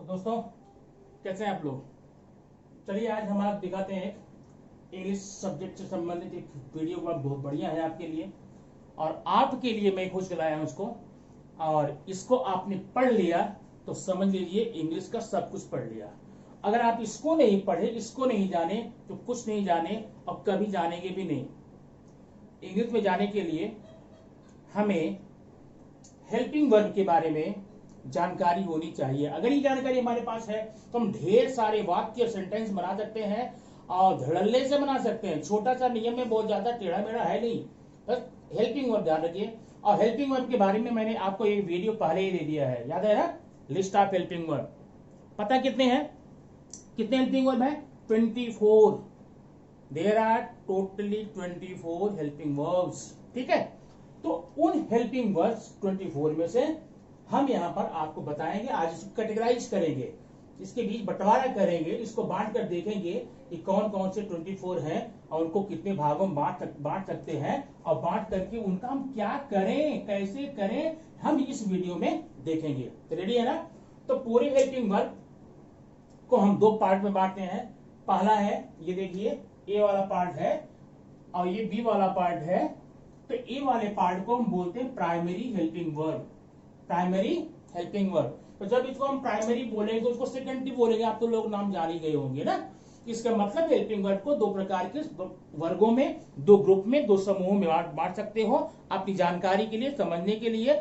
तो दोस्तों कैसे हैं आप लोग। चलिए आज हम आप दिखाते हैं इंग्लिश सब्जेक्ट से संबंधित एक वीडियो का बहुत बढ़िया है आपके लिए और आपके लिए मैं खुश लाया हूं उसको। और इसको आपने पढ़ लिया तो समझ लीजिए इंग्लिश का सब कुछ पढ़ लिया। अगर आप इसको नहीं पढ़े, इसको नहीं जाने तो कुछ नहीं जाने और कभी जानेंगे भी नहीं। इंग्लिश में जाने के लिए हमें हेल्पिंग वर्ब के बारे में जानकारी होनी चाहिए। अगर ये जानकारी हमारे पास है तो हम ढेर सारे वाक्य सेंटेंस बना सकते हैं और धड़ल्ले से बना सकते हैं। छोटा सा नियम में बहुत ज्यादा टेढ़ा मेढ़ा है नहीं, बस हेल्पिंग वर्ब ध्यान रखिए। और हेल्पिंग वर्ब के बारे में मैंने आपको एक वीडियो पहले ही दे दिया है, याद है ना। लिस्ट ऑफ हेल्पिंग वर्ब पता कितने हैं, कितने हेल्पिंग वर्ब है? 24। There are totally 24 helping verbs. ठीक है, तो उन हेल्पिंग वर्ब्स 24 में से हम यहां पर आपको बताएंगे। आज इसको कैटेगराइज करेंगे, इसके बीच बंटवारा करेंगे, इसको बांट कर देखेंगे कि कौन कौन से 24 हैं और उनको कितने भागों में बांट सकते हैं और बांट करके उनका हम क्या करें, कैसे करें, हम इस वीडियो में देखेंगे। तो रेडी है ना। तो पूरे हेल्पिंग वर्ब को हम दो पार्ट में बांटते हैं। पहला है, ये देखिए ए वाला पार्ट है और ये बी वाला पार्ट है। तो ए वाले पार्ट को हम बोलते हैं primary helping verb. Primary helping verb. तो जब इसको हम प्राइमरी बोलेंगे तो उसको सेकेंडरी बोलेंगे। आप तो लोग नाम जान ही गए होंगे ना। इसका मतलब हेल्पिंग वर्ब को दो प्रकार के वर्गों में, दो ग्रुप में, दो समूहों में बांट सकते हो अपनी जानकारी के लिए, समझने के लिए,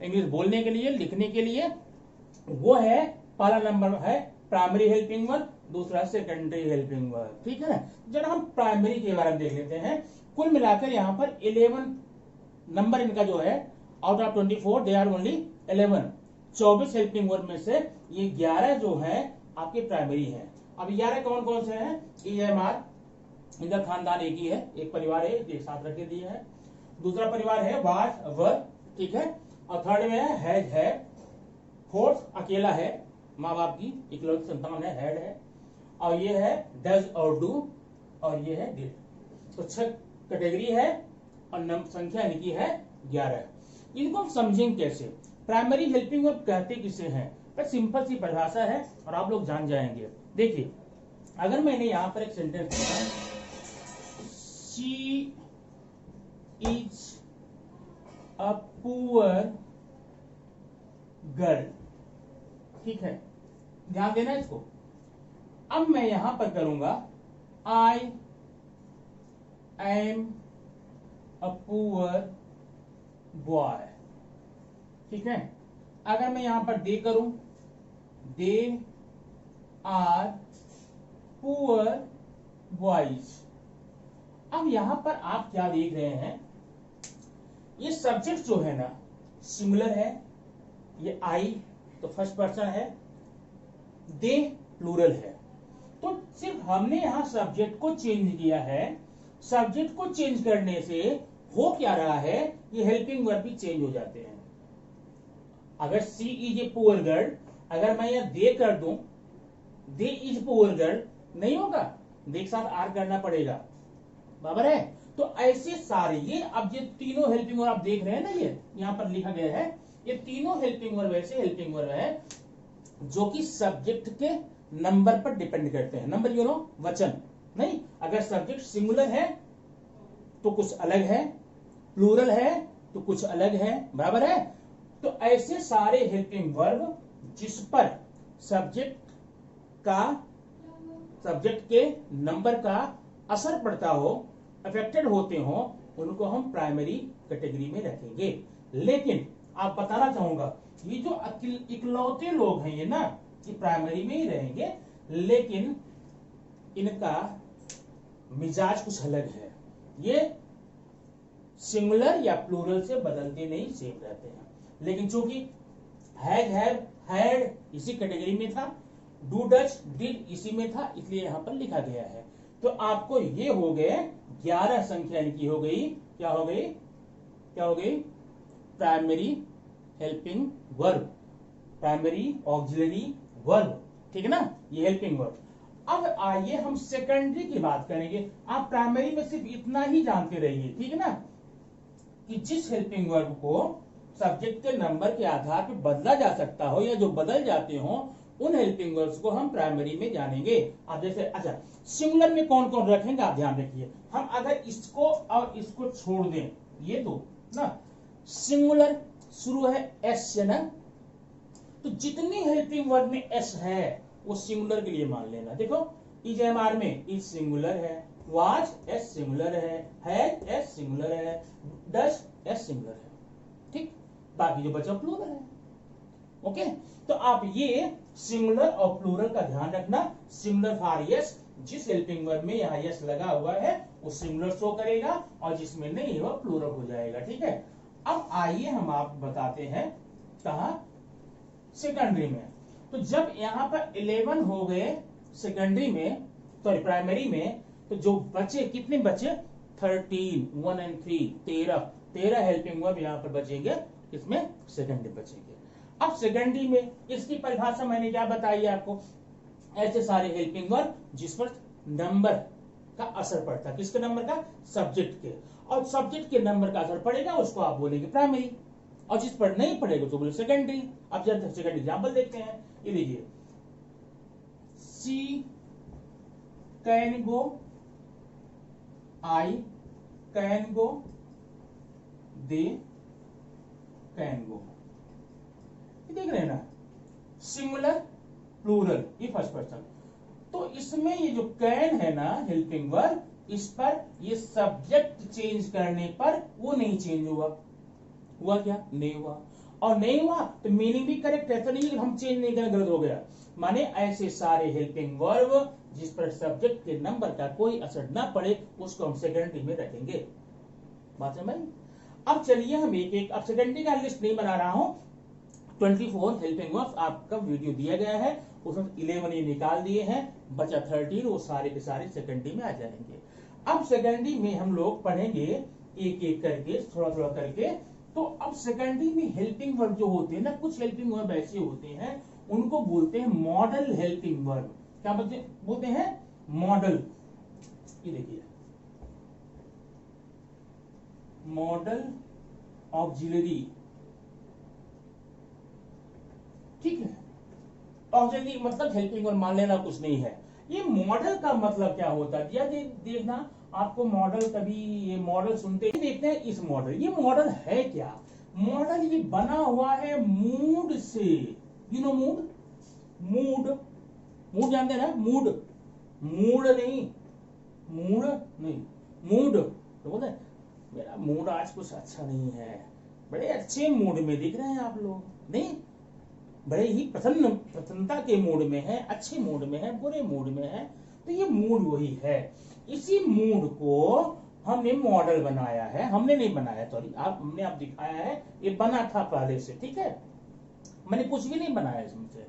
इंग्लिश बोलने के लिए, लिखने के लिए। वो है पहला नंबर है प्राइमरी हेल्पिंग वर्ब, दूसरा सेकेंडरी हेल्पिंग वर्ब। ठीक है ना। जब हम प्राइमरी के बारे में देख लेते हैं, कुल मिलाकर यहाँ पर 11 नंबर इनका जो है, out of 24 they are only 11। 24 helping verb में से ये 11 जो है आपके प्राइमरी हैं। अब 11 कौन कौन से हैं? EMR, इनका खानदान एक ही है, एक परिवार है, एक साथ रखे दिए हैं। दूसरा परिवार है वाज वर, ठीक है। और थर्ड में है हैज है। फोर्थ अकेला है, माँ बाप की इकलौती संतान है, हैड है। और ये है डज और डू, और ये है डिड। तो 6 कैटेगरी है और संख्या इनकी है 11। इनको हम समझेंगे कैसे। प्राइमरी हेल्पिंग वर्ब कहते किसे हैं? पर सिंपल सी परिभाषा है और आप लोग जान जाएंगे। देखिए, अगर मैंने यहां पर एक सेंटेंस लिखा, she is a poor girl, ठीक है, ध्यान देना इसको। अब मैं यहां पर करूंगा I am a poor boy, ठीक है। अगर मैं यहां पर दे करूं, दे आर पुअर बॉयज। अब यहां पर आप क्या देख रहे हैं, ये सब्जेक्ट जो है ना सिंगुलर है, ये आई तो फर्स्ट पर्सन है, दे प्लूरल है। तो सिर्फ हमने यहां सब्जेक्ट को चेंज किया है। सब्जेक्ट को चेंज करने से हो क्या रहा है, ये हेल्पिंग वर्ब भी चेंज हो जाते हैं। अगर सी इज ए पुअर गर्ल, अगर मैं यहां दे कर दूं, दे इज पुअर गर्ल, नहीं होगा, दे के साथ आर करना पड़ेगा, बराबर है। तो ऐसे सारे ये अब ये तीनों हेल्पिंग वर्ब आप देख रहे हैं ना, ये यहां पर लिखा गया है, ये तीनों हेल्पिंग वर्ब ऐसे हेल्पिंग वर्ब है जो कि सब्जेक्ट के नंबर पर डिपेंड करते हैं। नंबर यू नो वचन नहीं। अगर सब्जेक्ट सिंगुलर है तो कुछ अलग है, प्लूरल है तो कुछ अलग है, बराबर है। तो ऐसे सारे हेल्पिंग वर्ब जिस पर सब्जेक्ट के नंबर का असर पड़ता हो, अफेक्टेड होते हो, उनको हम प्राइमरी कैटेगरी में रखेंगे। लेकिन आप बताना चाहूंगा, ये जो इकलौते लोग हैं ये ना, ये प्राइमरी में ही रहेंगे, लेकिन इनका मिजाज कुछ अलग है। ये सिंगुलर या प्लूरल से बदलते नहीं, सेम रहते हैं। लेकिन चूंकि हैज, हैव, हैड इसी कैटेगरी में था, डू, डज, डिड इसी में था, इसलिए यहां पर लिखा गया है। तो आपको ये हो गए 11 संख्या इनकी हो गई। क्या हो गई? क्या हो गई? Primary helping verb, primary auxiliary verb, ठीक है ना, ये हेल्पिंग वर्ब। अब आइए हम सेकेंडरी की बात करेंगे। आप प्राइमरी में सिर्फ इतना ही जानते रहिए, ठीक है ना, कि जिस हेल्पिंग वर्ब को सब्जेक्ट के नंबर के आधार पर बदला जा सकता हो या जो बदल जाते हो उन हेल्पिंग वर्ब्स को हम प्राइमरी में जानेंगे। अब जैसे अच्छा सिंगुलर में कौन कौन रखेंगे आप ध्यान रखिए। हम अगर इसको और इसको छोड़ दें, ये दो ना, सिंगुलर शुरू है एस से ना, तो जितनी हेल्पिंग वर्ब में एस है वो सिंगुलर के लिए मान लेना। देखो इज एम आर में इज सिंगुलर है, वाज एस सिंगुलर है, हैज एस सिंगुलर है, डज एस सिंगुलर है, ठीक। बाकी जो बचा प्लूरल है। ओके, तो आप ये सिंगुलर और प्लूरल का ध्यान रखना। सिंगुलर फॉर यस, जिस हेल्पिंग वर्ब में यहाँ यस लगा हुआ है वो सिंगुलर शो करेगा, और जिसमें नहीं है वो प्लूरल हो जाएगा, ठीक है। अब आइए हम आप बताते हैं कहा सेकेंडरी में। तो जब यहाँ पर 11 हो गए सेकेंडरी में, सॉरी प्राइमरी में, तो जो बचे कितने बचे 13, 1 and 3 13 हेल्पिंग वर्ब यहाँ पर बचेंगे, इसमें सेकेंडरी बचेंगे। अब सेकेंडरी में इसकी परिभाषा मैंने क्या बताई आपको, ऐसे सारे हेल्पिंग वर्ब जिस पर नंबर का असर पड़ता है। किसके नंबर का, सब्जेक्ट के, और सब्जेक्ट के नंबर का असर पड़ेगा उसको आप बोलेंगे प्राइमरी, और जिस पर नहीं पड़ेगा तो बोले सेकेंडरी। अब जब सेकेंड एग्जांपल देखते हैं, ये लीजिए she can go, I can go, they can go, देख रहे हैं ना, सिंगुलर प्लूरल, ये फर्स्ट पर्सन। तो इसमें ये जो कैन है ना हेल्पिंग वर्ब, इस पर ये सब्जेक्ट चेंज करने पर वो नहीं चेंज हुआ। हुआ क्या, नहीं हुआ, और नहीं हुआ तो मीनिंग भी करेक्ट। ऐसा नहीं है कि हम चेंज नहीं करें गलत हो गया। माने ऐसे सारे हेल्पिंग वर्ब जिस पर सब्जेक्ट के नंबर का कोई असर ना पड़े उसको हम सेकेंडरी में रखेंगे। बात समझ। अब चलिए हम एक एक, अब सेकेंडरी का लिस्ट नहीं बना रहा हूं, 24 हेल्पिंग वर्ब्स आपका वीडियो दिया गया है, उसमें 11 ये निकाल दिए हैं, बचा 13, वो सारे के सारे सेकेंडरी में आ जाएंगे। अब सेकेंडरी में हम लोग पढ़ेंगे एक एक करके, थोड़ा थोड़ा करके। तो अब सेकेंडरी में हेल्पिंग वर्ब जो होते हैं ना, कुछ हेल्पिंग वर्ब ऐसे होते हैं उनको बोलते हैं मॉडल हेल्पिंग वर्ब। क्या बोलते हैं, मॉडल। ये देखिए मॉडल ऑक्सिलरी, ठीक है। ऑक्सिलरी मतलब हेल्पिंग वर्ब मान लेना, कुछ नहीं है। ये मॉडल का मतलब क्या होता है, या देखना आपको मॉडल, कभी ये मॉडल सुनते ही देखते हैं इस मॉडल, ये मॉडल है क्या। मॉडल ये बना हुआ है मूड से, you know mood, mood, mood जानते हैं ना, मूड, मूड नहीं, मूड नहीं, मूड। तो बोलते हैं मेरा मूड आज कुछ अच्छा नहीं है, बड़े अच्छे मूड में दिख रहे हैं आप लोग, नहीं, बड़े ही प्रसन्नता के मूड में है, अच्छे मूड में है, बुरे मूड में है। तो ये मूड वही है। इसी मूड को हमने मॉडल बनाया है, हमने नहीं बनाया, सॉरी हमने आप दिखाया है, ये बना था पहले से, ठीक है। मैंने कुछ भी नहीं बनाया इसमें से,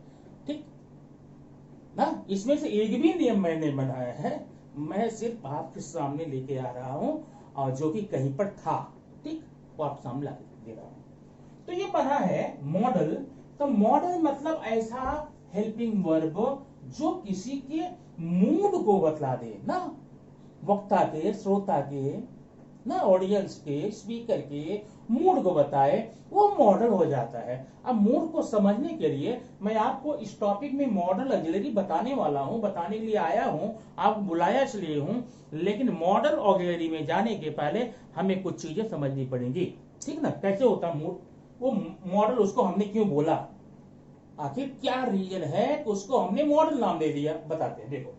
ठीक ना। इसमें से एक भी नियम मैंने बनाया है, मैं सिर्फ आपके सामने लेके आ रहा हूं, और जो कि कहीं पर था, ठीक, वो आप सामने ला दे रहा हूं। तो ये बना है मॉडल। तो मॉडल मतलब ऐसा हेल्पिंग वर्ब जो किसी के मूड को बतला दे ना, वक्ता के, श्रोता के ना, ऑडियंस के, स्पीकर के मूड को बताए, वो मॉडल हो जाता है। अब मूड को समझने के लिए मैं आपको इस टॉपिक में मॉडल ऑक्सिलरी बताने वाला हूं, बताने के लिए आया हूं, आप बुलाया इसलिए हूं। लेकिन मॉडल ऑक्सिलरी में जाने के पहले हमें कुछ चीजें समझनी पड़ेंगी, ठीक ना। कैसे होता मूड, वो मॉडल, उसको हमने क्यों बोला, आखिर क्या रीजन है कि उसको हमने मॉडल नाम दे दिया, बताते हैं। देखो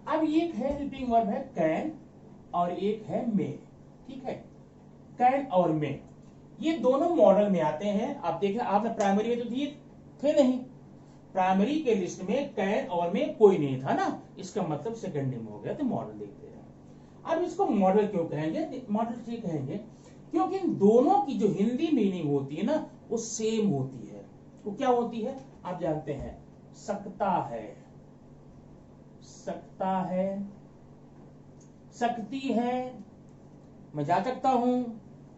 अब एक है हेल्पिंग वर्ब है कैन, और एक है मे, ठीक है। कैन और मे ये दोनों मॉडल में आते हैं। आप देख रहे, आपने प्राइमरी में तो दिए थे नहीं, प्राइमरी के लिस्ट में कैन और मे कोई नहीं था ना, इसका मतलब सेकेंडरी में हो गया, तो मॉडल देखते हैं। अब इसको मॉडल क्यों कहेंगे, मॉडल इसलिए कहेंगे क्योंकि इन दोनों की जो हिंदी मीनिंग होती है ना वो सेम होती है। वो क्या होती है आप जानते हैं, सकता है, सकता है, सकती है, मैं जा सकता हूं,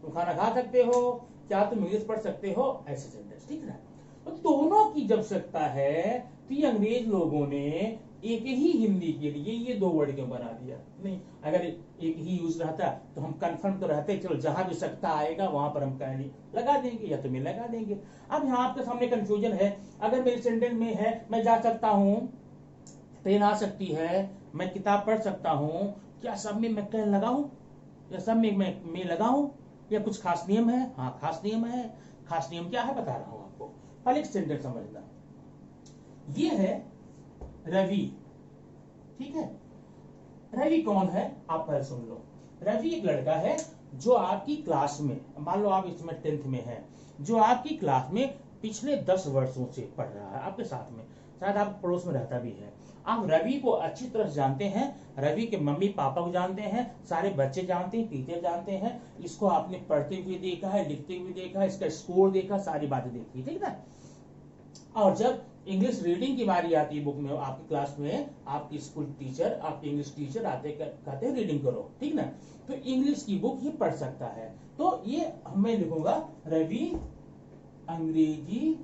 तुम खाना खा सकते हो, क्या तुम इंग्लिश पढ़ सकते हो, ऐसे सेंटेंस, ठीक है। तो दोनों की जब सकता है, तो ये अंग्रेज लोगों ने एक ही हिंदी के लिए ये दो वर्ड क्यों बना दिया? नहीं, अगर एक ही यूज रहता तो हम कंफर्म तो रहते, चलो जहां भी सकता आएगा वहां पर हम कहने लगा देंगे या तो मैं लगा देंगे। अब यहाँ आपके सामने कंफ्यूजन है। अगर मेरे सेंटेंस में है मैं जा सकता हूँ, ट्रेन आ सकती है, मैं किताब पढ़ सकता हूँ, क्या सब में मैं कैन लगाऊं या सब में मैं लगाऊं या कुछ खास नियम है? हाँ, खास नियम है। खास नियम क्या है बता रहा हूं आपको। पहले एक सेंटेंस समझना। ये है रवि, ठीक है। रवि कौन है आप पहले सुन लो। रवि एक लड़का है जो आपकी क्लास में, मान लो आप इसमें 10th में है, जो आपकी क्लास में पिछले 10 वर्षों से पढ़ रहा है आपके साथ में, शायद आप पड़ोस में रहता भी है। आप रवि को अच्छी तरह जानते हैं, रवि के मम्मी पापा को जानते हैं, सारे बच्चे जानते हैं, टीचर जानते हैं, इसको आपने पढ़ते हुए देखा है, लिखते हुए देखा है, इसका स्कोर देखा, सारी बातें देखी, ठीक है। और जब इंग्लिश रीडिंग की बारी आती है बुक में, आपकी क्लास में आपकी स्कूल टीचर, आपके इंग्लिश टीचर आते कहते हैं रीडिंग करो, ठीक ना, तो इंग्लिश की बुक ये पढ़ सकता है। तो ये मैं लिखूंगा रवि अंग्रेजी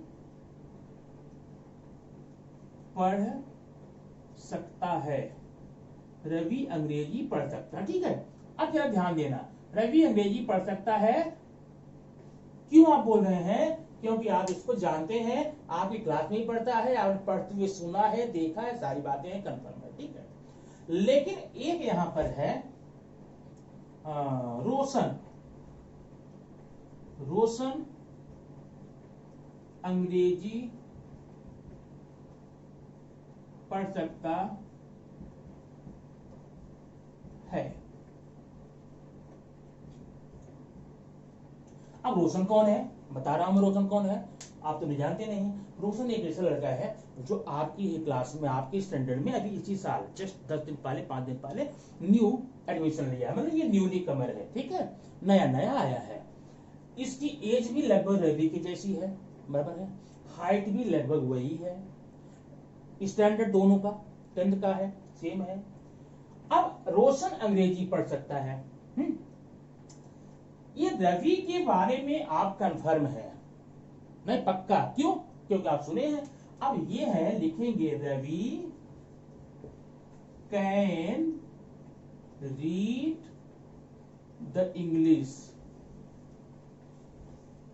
पढ़ सकता है। रवि अंग्रेजी पढ़ सकता है, ठीक है। अब जरा ध्यान देना, रवि अंग्रेजी पढ़ सकता है, क्यों आप बोल रहे हैं? क्योंकि आप इसको जानते हैं, आपकी क्लास में ही पढ़ता है, आपने पढ़ते हुए सुना है, देखा है, सारी बातें हैं, कंफर्म है, ठीक है। लेकिन एक यहां पर है रोशन, रोशन अंग्रेजी पढ़ सकता है। अब रोशन कौन है बता रहा हूं मैं, रोशन कौन है आप तो नहीं जानते नहीं। रोशन एक ऐसा लड़का है जो आपकी ही क्लास में, आपकी स्टैंडर्ड में अभी इसी साल जस्ट 10 दिन पहले, 5 दिन पहले न्यू एडमिशन लिया है, मतलब ये न्यूली कमर है, ठीक है, नया नया आया है। इसकी एज भी लगभग रवि की जैसी है, बराबर है, हाइट भी लगभग वही है, स्टैंडर्ड दोनों का 10th का है, सेम है। अब रोशन अंग्रेजी पढ़ सकता है। ये रवि के बारे में आप कंफर्म है? नहीं, पक्का। क्यों? क्योंकि आप सुने हैं। अब ये है, लिखेंगे Ravi can read the English,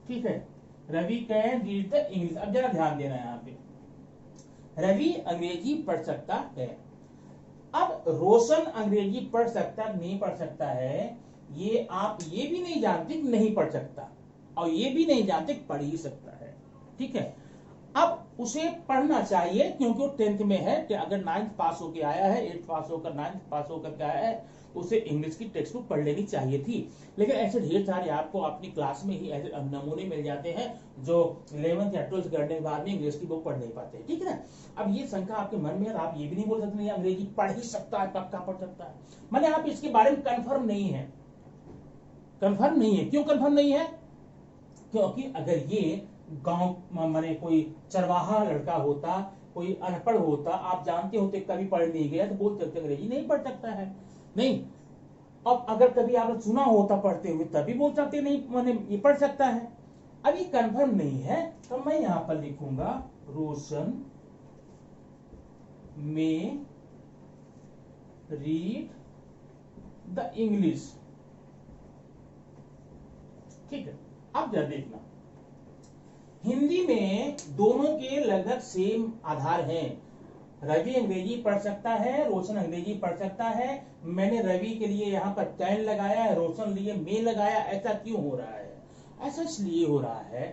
ठीक है, Ravi can read the English. अब जरा ध्यान देना यहां पे, रवि अंग्रेजी पढ़ सकता है। अब रोशन अंग्रेजी पढ़ सकता नहीं पढ़ सकता है, ये आप ये भी नहीं जानते कि नहीं पढ़ सकता, और ये भी नहीं जानते कि पढ़ ही सकता है, ठीक है। अब उसे पढ़ना चाहिए क्योंकि वो 10th में है, अगर 9th पास होकर आया है, 8th पास होकर, 9th पास होकर आया है, तो उसे इंग्लिश की टेक्स्ट बुक पढ़ लेनी चाहिए थी। लेकिन ऐसे ढेर सारे आपको अपनी क्लास में ही ऐसे नमूने मिल जाते हैं जो 11th या 12th करने के बाद में इंग्लिश की बुक पढ़ नहीं पाते, ठीक है ना। अब ये शंका आपके मन में है, आप ये भी नहीं बोल सकते नहीं अंग्रेजी पढ़ ही सकता है, पक्का पढ़ सकता है, माने आप इसके बारे में कंफर्म नहीं है। कंफर्म नहीं है, क्यों कंफर्म नहीं है? क्योंकि अगर ये गांव माने कोई चरवाहा लड़का होता, कोई अनपढ़ होता, आप जानते होते कभी पढ़ नहीं गया, तो बोलते होते अंग्रेजी नहीं पढ़ सकता है, नहीं। अब अगर कभी आपने सुना होता पढ़ते हुए, तभी बोल सकते नहीं माने ये पढ़ सकता है। अभी कंफर्म नहीं है, तो मैं यहां पर लिखूंगा रोशन में रीड द इंग्लिश, ठीक है। अब जरा देखना, हिंदी में दोनों के लगभग सेम आधार हैं। रवि अंग्रेजी पढ़ सकता है, रोशन अंग्रेजी पढ़ सकता है। मैंने रवि के लिए यहाँ पर कैन लगाया है, रोशन लिए मे लगाया। ऐसा क्यों हो रहा है? ऐसा इसलिए हो रहा है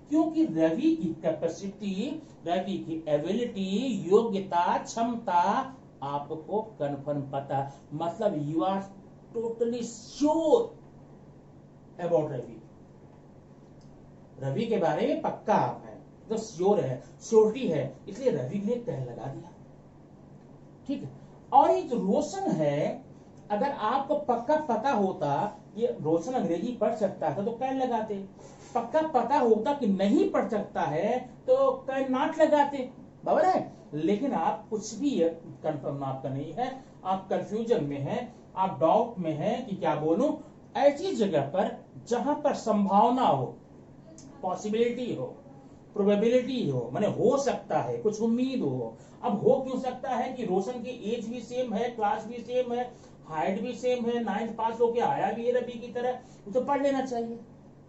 क्योंकि रवि की कैपेसिटी, रवि की एबिलिटी, योग्यता, क्षमता आपको कंफर्म पता, मतलब you are totally sure about Ravi. Ravi के बारे में पक्का आप हैं, तो श्योर है, श्योरिटी है, इसलिए रवि के लिए कैन लगा दिया, ठीक है। और ये जो रोशन है, अगर आपको पक्का पता होता ये रोशन अंग्रेजी पढ़ सकता था तो कैन लगाते, पक्का पता होता कि नहीं पढ़ सकता है तो कैन नॉट लगाते, बराबर है। लेकिन आप कुछ भी कंफर्म आपका नहीं है, आप कंफ्यूजन में हैं, आप डाउट में हैं कि क्या बोलूं। ऐसी जगह पर जहां पर संभावना हो, पॉसिबिलिटी हो, प्रोबेबिलिटी हो, माने हो सकता है, कुछ उम्मीद हो। अब हो क्यों सकता है कि रोशन की एज भी सेम है, क्लास भी सेम है, हाइट भी सेम है, 9th पास होके आया भी है रवि की तरह, उसे पढ़ लेना चाहिए,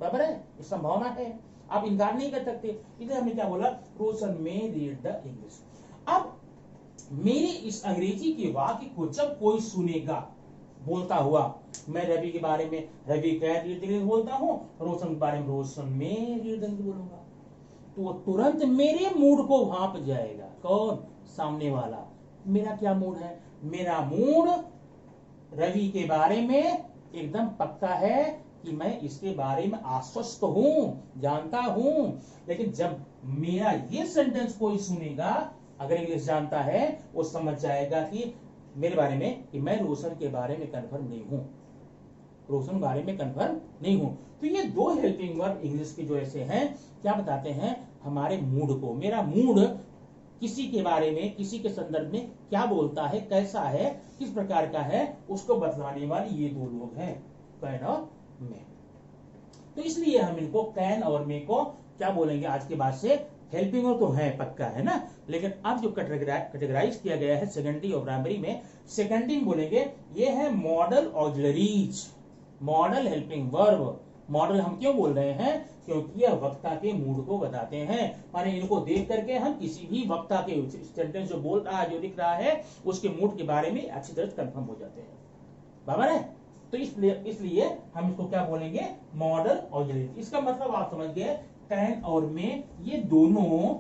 बराबर है, ये संभावना है, आप इनकार नहीं कर सकते। इसलिए हमने क्या बोला, रोशन में रीड द इंग्लिश। अब मेरे इस अंग्रेजी के वाक्य को जब कोई सुनेगा बोलता हुआ, मैं रवि के बारे में Ravi can read the English बोलता हूं, रोशन के बारे में रोशन में रीड द इंग्लिश बोलूंगा, तो वो तुरंत मेरे मूड को भांप जाएगा। कौन? सामने वाला। मेरा क्या मूड है? मेरा मूड रवि के बारे में एकदम पक्का है कि मैं इसके बारे में आश्वस्त हूं, जानता हूं। लेकिन जब मेरा ये सेंटेंस कोई सुनेगा, अगर इंग्लिश जानता है, वो समझ जाएगा कि मेरे बारे में, कि मैं रोशन के बारे में कन्फर्म नहीं हूं, रोशन के बारे में कन्फर्म नहीं हूं। तो ये दो हेल्पिंग वर्ब इंग्लिश के जो ऐसे हैं, क्या बताते हैं, हमारे मूड को, मेरा मूड किसी के बारे में, किसी के संदर्भ में क्या बोलता है, कैसा है, किस प्रकार का है, उसको बतलाने वाले ये दो लोग हैं, कैन और मे। तो इसलिए हम इनको कैन और मे को क्या बोलेंगे आज के बाद से, हेल्पिंग वर्ब तो है, पक्का है ना, लेकिन अब जो कैटेगराइज किया गया है सेकेंडरी और प्राइमरी में, सेकेंडरी बोलेंगे ये है model auxiliaries, model helping verb. Model हम क्यों बोल रहे हैं, क्योंकि यह वक्ता के मूड को बताते हैं, माने इनको देख करके हम किसी भी वक्ता के सेंटेंस जो बोल रहा है, जो लिख रहा है, उसके मूड के बारे में अच्छी तरह कंफर्म हो जाते हैं, बराबर है। तो इसलिए हम इसको क्या बोलेंगे, मॉडल ऑक्सिलरी। इसका मतलब आप समझ गए, कैन और मे ये दोनों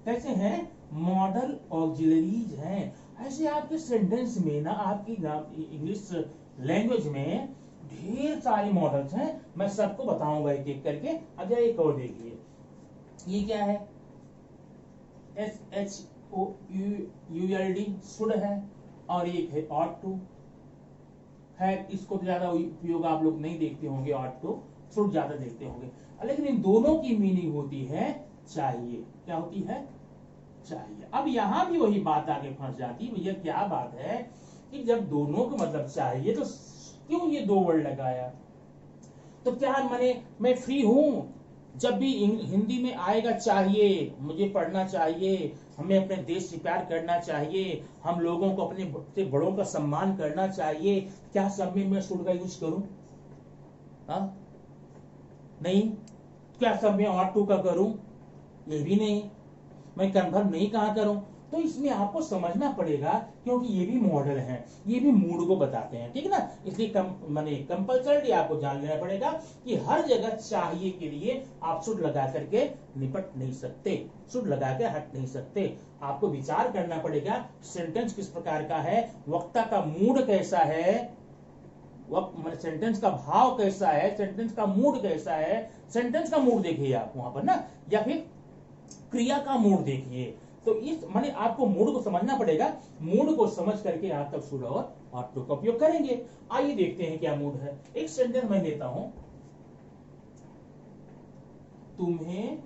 कैसे हैं, मॉडल ऑक्सिलरीज हैं। ऐसे आपके सेंटेंस में ना, आपकी इंग्लिश लैंग्वेज में ढेर सारे मॉडल्स हैं, मैं सबको बताऊंगा एक एक करके। अब एक और देखिए, ये क्या है, SHOULD शुड है, और एक है ऑट टू है, इसको तो ज्यादा उपयोग आप लोग नहीं देखते होंगे, ऑट टू शुड ज्यादा देखते होंगे, लेकिन इन दोनों की मीनिंग होती है चाहिए। क्या होती है, चाहिए। अब यहां भी वही बात आगे फंस जाती है, भैया क्या बात है कि जब दोनों को मतलब चाहिए तो क्यों ये दो वर्ड लगाया, तो क्या माने मैं फ्री हूं, जब भी हिंदी में आएगा चाहिए, मुझे पढ़ना चाहिए, हमें अपने देश से प्यार करना चाहिए, हम लोगों को अपने से बड़ों का सम्मान करना चाहिए, क्या सब में मैं शुड का यूज करूं? नहीं। क्या सब में ऑट टू का करूं? ये भी नहीं। मैं कन्फर्म नहीं कहा करूं? तो इसमें आपको समझना पड़ेगा, क्योंकि ये भी मॉडल हैं, ये भी मूड को बताते हैं, ठीक है ना। इसलिए माने कंपल्सरी आपको जान लेना पड़ेगा कि हर जगह चाहिए के लिए आप शुड लगा करके निपट नहीं सकते, शुड लगा के हट नहीं सकते। आपको विचार करना पड़ेगा सेंटेंस किस प्रकार का है, वक्ता का मूड कैसा है, सेंटेंस का भाव कैसा है, सेंटेंस का मूड कैसा है। सेंटेंस का मूड देखिए आप वहां पर ना, या फिर क्रिया का मूड देखिए। तो इस माने आपको मूड को समझना पड़ेगा, मूड को समझ करके आप तब शुड और ऑट टू का उपयोग करेंगे। आइए देखते हैं क्या मूड है। एक सेंटेंस मैं लेता हूं, तुम्हें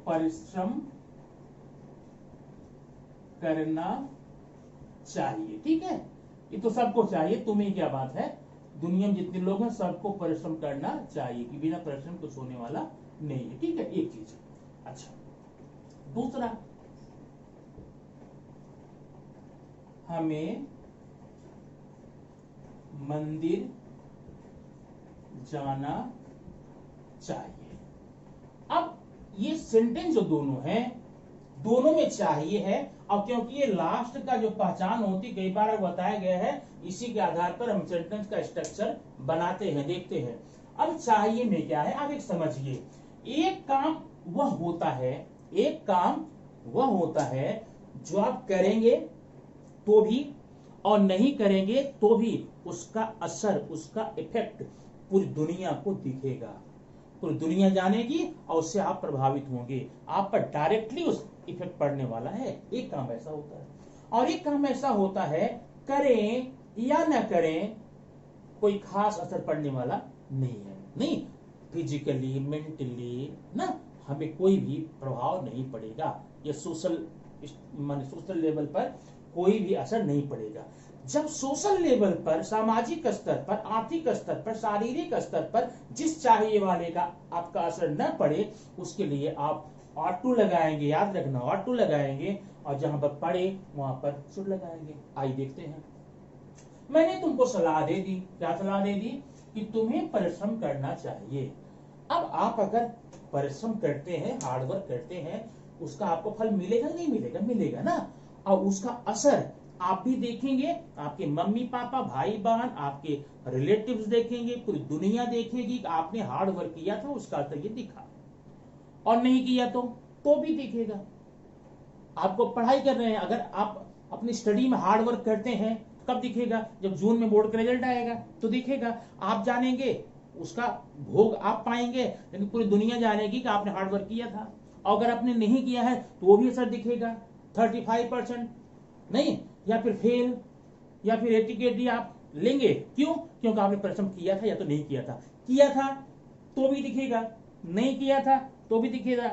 परिश्रम करना चाहिए, ठीक है, ये तो सबको चाहिए, तुम्हें क्या बात है, दुनिया में जितने लोग हैं सबको परिश्रम करना चाहिए, कि बिना परिश्रम कुछ होने वाला नहीं है, ठीक है, एक चीज। अच्छा, दूसरा, हमें मंदिर जाना चाहिए। अब ये सेंटेंस जो दोनों हैं, दोनों में चाहिए है। अब क्योंकि ये लास्ट का जो पहचान होती, कई बार बताया गया है, इसी के आधार पर हम सेंटेंस का स्ट्रक्चर बनाते हैं, देखते हैं। अब चाहिए में क्या है, आप एक समझिए, एक काम वह होता है, एक काम वह होता है जो आप करेंगे तो भी और नहीं करेंगे तो भी उसका असर, उसका इफेक्ट पूरी दुनिया को दिखेगा, पूरी दुनिया जानेगी और उससे आप प्रभावित होंगे, आप पर डायरेक्टली उस इफेक्ट पड़ने वाला है। एक काम ऐसा होता है, और एक काम ऐसा होता है करें या न करें कोई खास असर पड़ने वाला नहीं है, नहीं, फिजिकली मेंटली ना हमें कोई भी प्रभाव नहीं पड़ेगा, ये सोशल माने सोशल लेवल पर कोई भी असर नहीं पड़ेगा। जब सोशल लेवल पर, सामाजिक स्तर पर, आर्थिक स्तर पर, शारीरिक स्तर पर जिस चाहिए वाले का आपका असर न पड़े, उसके लिए आप ought to लगाएंगे, याद रखना ought to लगाएंगे, और जहां पर पड़े वहां पर should लगाएंगे। आइए देखते हैं। मैंने तुमको सलाह दे दी, क्या सलाह दे दी? कि तुम्हें परिश्रम करना चाहिए। अब आप अगर परिश्रम करते हैं, हार्डवर्क करते हैं, उसका आपको फल मिलेगा नहीं मिलेगा? मिलेगा ना। और उसका असर आप भी देखेंगे, आपके मम्मी पापा, भाई बहन, आपके रिलेटिव्स देखेंगे, पूरी दुनिया देखेगी कि आपने हार्ड वर्क किया था, उसका असर ये दिखा। और नहीं किया तो भी दिखेगा। आपको पढ़ाई कर रहे हैं, अगर आप अपनी स्टडी में हार्ड वर्क करते हैं, कब दिखेगा? जब जून में बोर्ड का रिजल्ट आएगा तो दिखेगा, आप जानेंगे, उसका भोग आप पाएंगे, लेकिन पूरी दुनिया जानेगी कि आपने हार्ड वर्क किया था। और अगर आपने नहीं किया है तो वो भी असर दिखेगा, 35% नहीं, या फिर फेल, या फिर 80 आप लेंगे। क्यों? क्योंकि आपने परिश्रम किया था या तो नहीं किया था। किया था तो भी दिखेगा, नहीं किया था तो भी दिखेगा,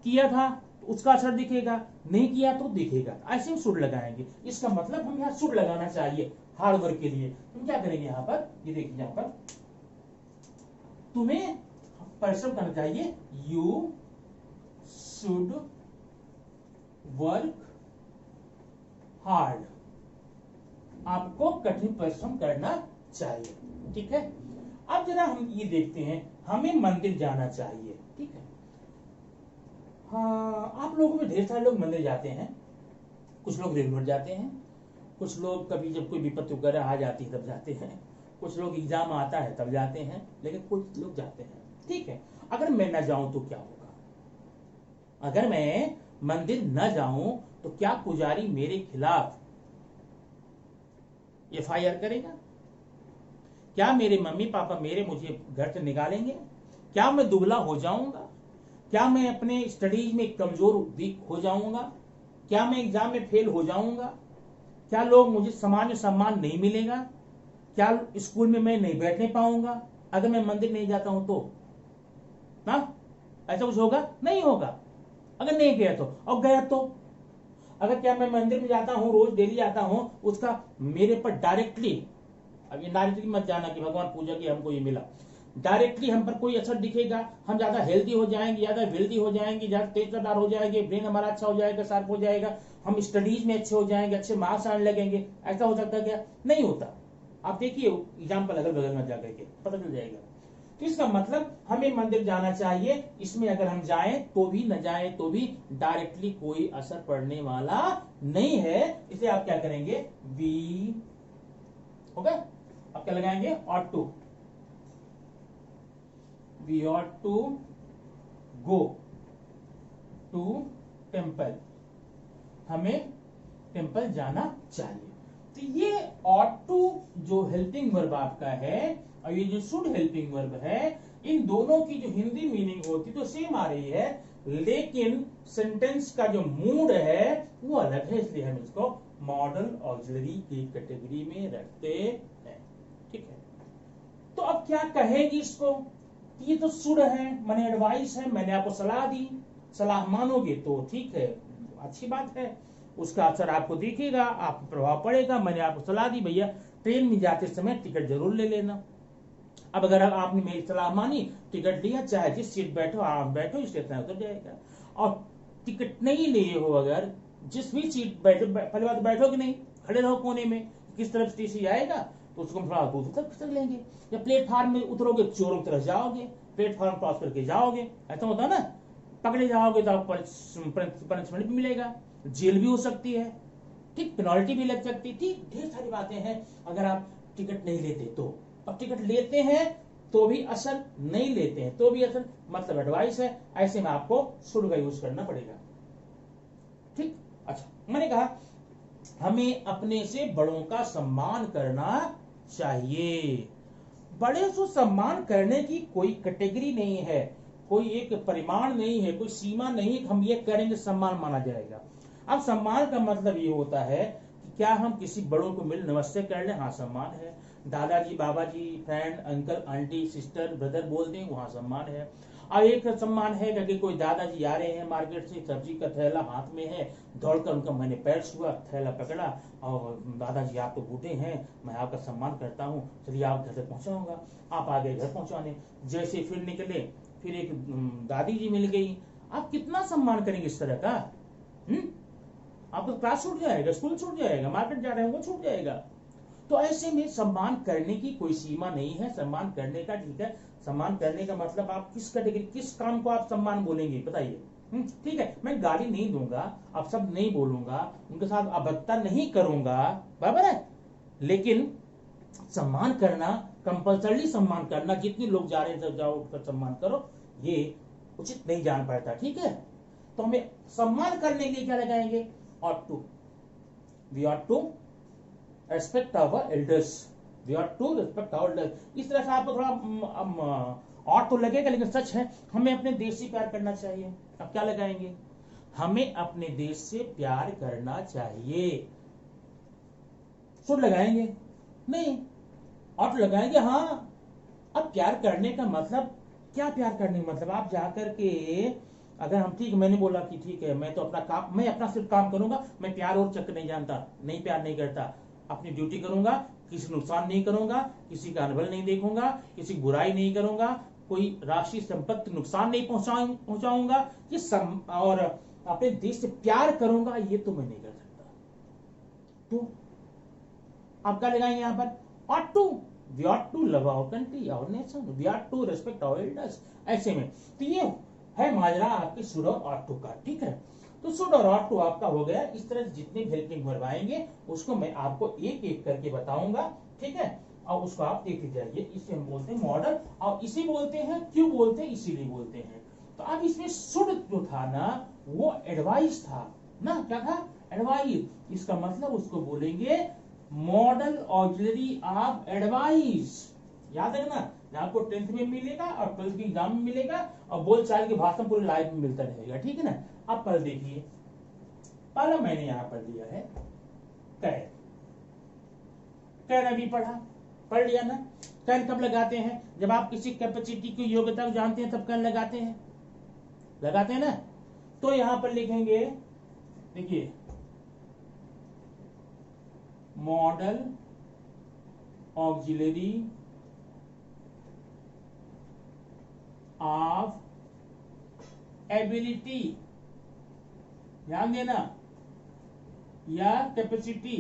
किया था तो उसका असर दिखेगा, नहीं किया तो दिखेगा। ऐसे हम शुड लगाएंगे। इसका मतलब हम यहाँ शुड लगाना चाहिए हार्ड वर्क के लिए। हम क्या करेंगे यहाँ पर? ये देखिए, यहाँ पर तुम्हें परिश्रम करना चाहिए, यू शुड वर्क हार्ड, आपको कठिन परिश्रम करना चाहिए। ठीक है। अब जरा हम ये देखते हैं, हमें मंदिर जाना चाहिए। ठीक है। हाँ, आप लोगों में ढेर सारे लोग मंदिर जाते हैं। कुछ लोग रेगुलर जाते हैं, कुछ लोग कभी जब कोई विपत्ति वगैरह आ जाती है तब जाते हैं, कुछ लोग एग्जाम आता है तब जाते हैं, लेकिन कुछ लोग जाते हैं। ठीक है। अगर मैं न जाऊं तो क्या होगा? अगर मैं मंदिर न जाऊं तो क्या पुजारी मेरे खिलाफ FIR करेगा? क्या मेरे मम्मी पापा मुझे घर से निकालेंगे? क्या मैं दुबला हो जाऊंगा? क्या मैं अपने स्टडीज में कमजोर वीक हो जाऊंगा? क्या मैं एग्जाम में फेल हो जाऊंगा? क्या लोग मुझे सामान्य सम्मान नहीं मिलेगा? क्या स्कूल में मैं नहीं बैठने पाऊंगा अगर मैं मंदिर नहीं जाता हूं तो? ना, ऐसा कुछ होगा? नहीं होगा। अगर नहीं गया तो, और गया तो, अगर क्या मैं मंदिर में जाता हूं, रोज डेली जाता हूं, उसका मेरे पर डायरेक्टली, अब ये डायरेक्टली मत जाना कि भगवान पूजा की हमको ये मिला, डायरेक्टली हम पर कोई असर दिखेगा? हम ज्यादा हेल्दी हो जाएंगे, ज्यादा वेल्दी हो जाएंगे, ज्यादा तेजदार हो जाएंगे, ब्रेन हमारा अच्छा हो जाएगा, शार्प हो जाएगा, हम स्टडीज में अच्छे हो जाएंगे, अच्छे मार्क्स आने लगेंगे? ऐसा हो सकता है क्या? नहीं होता। आप देखिए एग्जाम्पल अगल बगल में जाकर के पता चल जाएगा। तो इसका मतलब हमें मंदिर जाना चाहिए। इसमें अगर हम जाएं तो भी, न जाएं तो भी, डायरेक्टली कोई असर पड़ने वाला नहीं है। इसे आप क्या करेंगे? वी होगा। अब क्या लगाएंगे? ought to, we ought to go to temple, हमें टेम्पल जाना चाहिए। तो ये ought to जो हेल्पिंग वर्ब आपका है, और ये जो शुड हेल्पिंग वर्ब है, इन दोनों की जो हिंदी मीनिंग होती तो सेम आ रही है, लेकिन सेंटेंस का जो मूड है वो अलग है, इसलिए हम इसको मॉडल ऑक्सिलरी की कैटेगरी में रखते हैं। ठीक है। तो अब क्या कहेंगे इसको? ये तो शुड है, मैंने एडवाइस है, मैंने आपको सलाह दी, सलाह मानोगे तो ठीक है, अच्छी बात है, उसका असर आपको दिखेगा, आप प्रभाव पड़ेगा। मैंने आपको सलाह दी, भैया ट्रेन में जाते समय टिकट जरूर ले लेना। अब अगर आपने मेरी सलाह मानी, टिकट लिया, चाहे जिस सीट बैठो आराम बैठो, स्टेशन उतर जाएगा। और टिकट नहीं लिए हो, अगर जिस भी सीट बैठो, पहले बात बैठो कि नहीं, खड़े रहो कोने में, किस तरफ टीसी आएगा तो उसको थोड़ा दूर तक खिसक लेंगे। या प्लेटफार्म में उतरोगे, चोरों की तरफ जाओगे, प्लेटफार्म क्रॉस करके जाओगे, ऐसा होता है ना, पकड़े जाओगे तो आपको पनिशमेंट भी मिलेगा, जेल भी हो सकती है, ठीक, पेनल्टी भी लग सकती है, ठीक, ढेर सारी बातें हैं अगर आप टिकट नहीं लेते तो। अब टिकट लेते हैं तो भी असर, नहीं लेते हैं तो भी असर, मतलब एडवाइस है, ऐसे में आपको शुड का यूज करना पड़ेगा। ठीक। अच्छा, मैंने कहा हमें अपने से बड़ों का सम्मान करना चाहिए। बड़े से सम्मान करने की कोई कैटेगरी नहीं है, कोई एक परिमाण नहीं है, कोई सीमा नहीं है, हम ये करेंगे सम्मान माना जाएगा। अब सम्मान का मतलब ये होता है कि क्या हम किसी बड़ों को मिल नमस्ते कर लें, हाँ सम्मान है। दादाजी, बाबा जी, friend, uncle, aunty, sister, brother बोलते हैं, वहां सम्मान है। और एक सम्मान है कि कोई दादाजी आ रहे हैं मार्केट से, सब्जी का थैला हाथ में है, दौड़कर उनका मैंने पैर छुआ, थैला पकड़ा, और दादाजी आप तो बूढ़े हैं, मैं आपका सम्मान करता हूँ, चलिए आप घर तक पहुंचाऊंगा। आप आ गए घर पहुंचाने, जैसे फिर निकले, फिर एक दादी जी मिल गई, आप कितना सम्मान करेंगे इस तरह का? आपका क्लास छूट जाएगा, स्कूल छूट जाएगा, मार्केट जा रहे हैं वो छूट जाएगा। तो ऐसे में सम्मान करने की कोई सीमा नहीं है, सम्मान करने का, ठीक है, सम्मान करने का मतलब आप किस कैटेगरी, किस काम को आप सम्मान बोलेंगे बताइए। ठीक है, मैं गाली नहीं दूंगा, आप सब नहीं बोलूंगा, उनके साथ अभद्रता नहीं करूंगा, बराबर है, लेकिन सम्मान करना, कंपल्सरी सम्मान करना, जितने लोग जा रहे हैं सब जाओ उठकर सम्मान करो, ये उचित नहीं जान पाता, ठीक है। तो हमें सम्मान करने के लिए क्या लगाएंगे? ought to, we ought to respect our elders, we ought to respect our elders। इस तरह से आपको थोड़ा ought तो लगेगा, लेकिन सच है, हमें अपने देश से प्यार करना चाहिए। अब क्या लगाएंगे? हमें अपने देश से प्यार करना चाहिए। शुड लगाएंगे? नहीं, ought लगाएंगे। हाँ, अब प्यार करने का मतलब क्या? प्यार करने का मतलब आप जाकर के, अगर हम, ठीक, मैंने बोला कि ठीक है, मैं तो अपना काम, मैं अपना सिर्फ काम करूंगा, मैं प्यार और चक्कर नहीं जानता, नहीं, प्यार नहीं करता, अपनी ड्यूटी करूंगा, किसी नुकसान नहीं करूंगा, किसी का अनबल नहीं देखूंगा, किसी की बुराई नहीं करूंगा, कोई राष्ट्रीय संपत्ति नुकसान नहीं पहुंचाऊंगा, ये और अपने देश से प्यार करूंगा, ये तो मैं नहीं कर सकता। तो आप क्या लगाएंगे यहां पर? ought to, we ought to love our country, our nation, we ought to respect our elders। ऐसे में तो ये है माजरा आपके शुड और ought to का, ठीक है। तो शुड और ought to आपका हो गया। इस तरह जितने हेल्पिंग वर्ब आएंगे उसको मैं आपको एक एक करके बताऊंगा, ठीक है, और उसको आप देखते जाइए। इसे हम बोलते हैं मॉडल, और इसे बोलते हैं, क्यों बोलते हैं? इसीलिए बोलते हैं। तो अब इसमें शुड जो था ना, वो एडवाइस था ना, क्या था? एडवाइस। इसका मतलब उसको बोलेंगे मॉडल ऑक्सिलरी ऑफ एडवाइस। याद रखना, आपको 10th में मिलेगा और 12th के एग्जाम में मिलेगा, और बोल चाल के भाषण पूरे लाइफ में मिलता रहेगा, ठीक है ना। अब पढ़ देखिए, पहला मैंने यहां पर दिया है कैन। कैन अभी पढ़ लिया ना। कैन कब लगाते हैं? जब आप किसी कैपेसिटी की योग्यता को जानते हैं तब कैन लगाते हैं ना। तो यहां पर लिखेंगे, देखिए, मॉडल ऑक्सिलरी ऑफ एबिलिटी, ध्यान देना, या कैपेसिटी,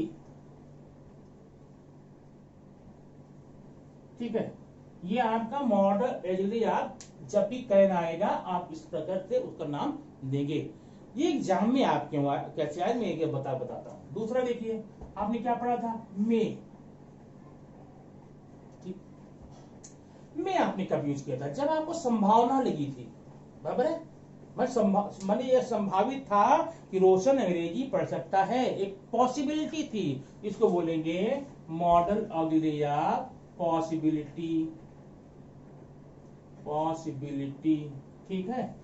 ठीक है। ये आपका मॉडल ऑक्सिलरी ऑफ, जब भी कैन आएगा आप इस प्रकार से उसका नाम देंगे। ये एग्जाम में आप क्यों कैसे आए, मैं बताता हूं। दूसरा देखिए, आपने क्या पढ़ा था? मे। मैं आपने कब यूज किया था? जब आपको संभावना लगी थी, बराबर है। मैंने यह संभावित था कि रोशन अंग्रेजी पढ़ सकता है, एक पॉसिबिलिटी थी, इसको बोलेंगे मॉडल ऑक्सिलरी ऑफ पॉसिबिलिटी, ठीक है।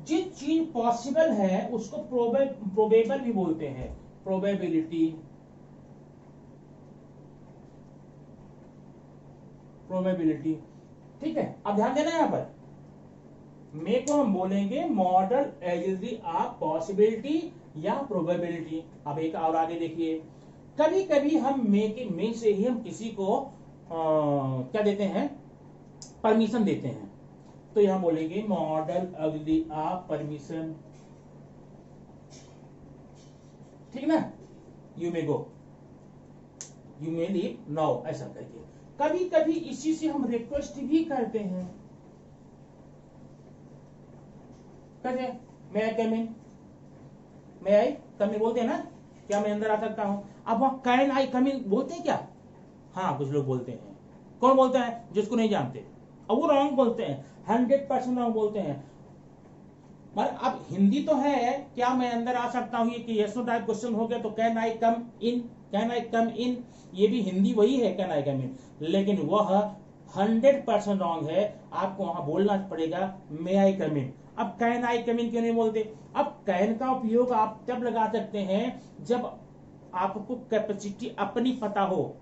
जिस चीज पॉसिबल है उसको प्रोबेबल भी बोलते हैं, प्रोबेबिलिटी, ठीक है। अब ध्यान देना यहां पर, मे को हम बोलेंगे मॉडल ऑक्सिलरी ऑफ पॉसिबिलिटी या प्रोबेबिलिटी। अब एक और आगे देखिए, कभी कभी हम मे से ही हम किसी को क्या देते हैं? परमिशन देते हैं। तो यहां बोलेंगे मॉडल ऑक्सिलरी ऑफ परमिशन, ठीक ना। You may go, you may leave now, ऐसा करके। कभी कभी इसी से हम रिक्वेस्ट भी करते हैं, कैसे? मैं आई कम इन, मैं आई कम इन बोलते हैं ना, क्या मैं अंदर आ सकता हूं? अब वहां कैन आई कम इन बोलते हैं क्या? हाँ, कुछ लोग बोलते हैं। कौन बोलता है? जिसको नहीं जानते, और वो रॉन्ग बोलते हैं, 100% रॉन्ग बोलते हैं। मगर अब हिंदी तो है, क्या मैं अंदर आ सकता हूं, ये कि यस नो टाइप क्वेश्चन हो गया, तो can I come in, can I कम इन, ये भी हिंदी वही है, कैन आई कम इन, लेकिन वह 100% रॉन्ग है। आपको वहां बोलना पड़ेगा मे आई कम इन। अब कैन आई कम इन क्यों नहीं बोलते? अब कैन का उपयोग आप तब लगा सकते हैं जब आपको कैपेसिटी अपनी पता हो,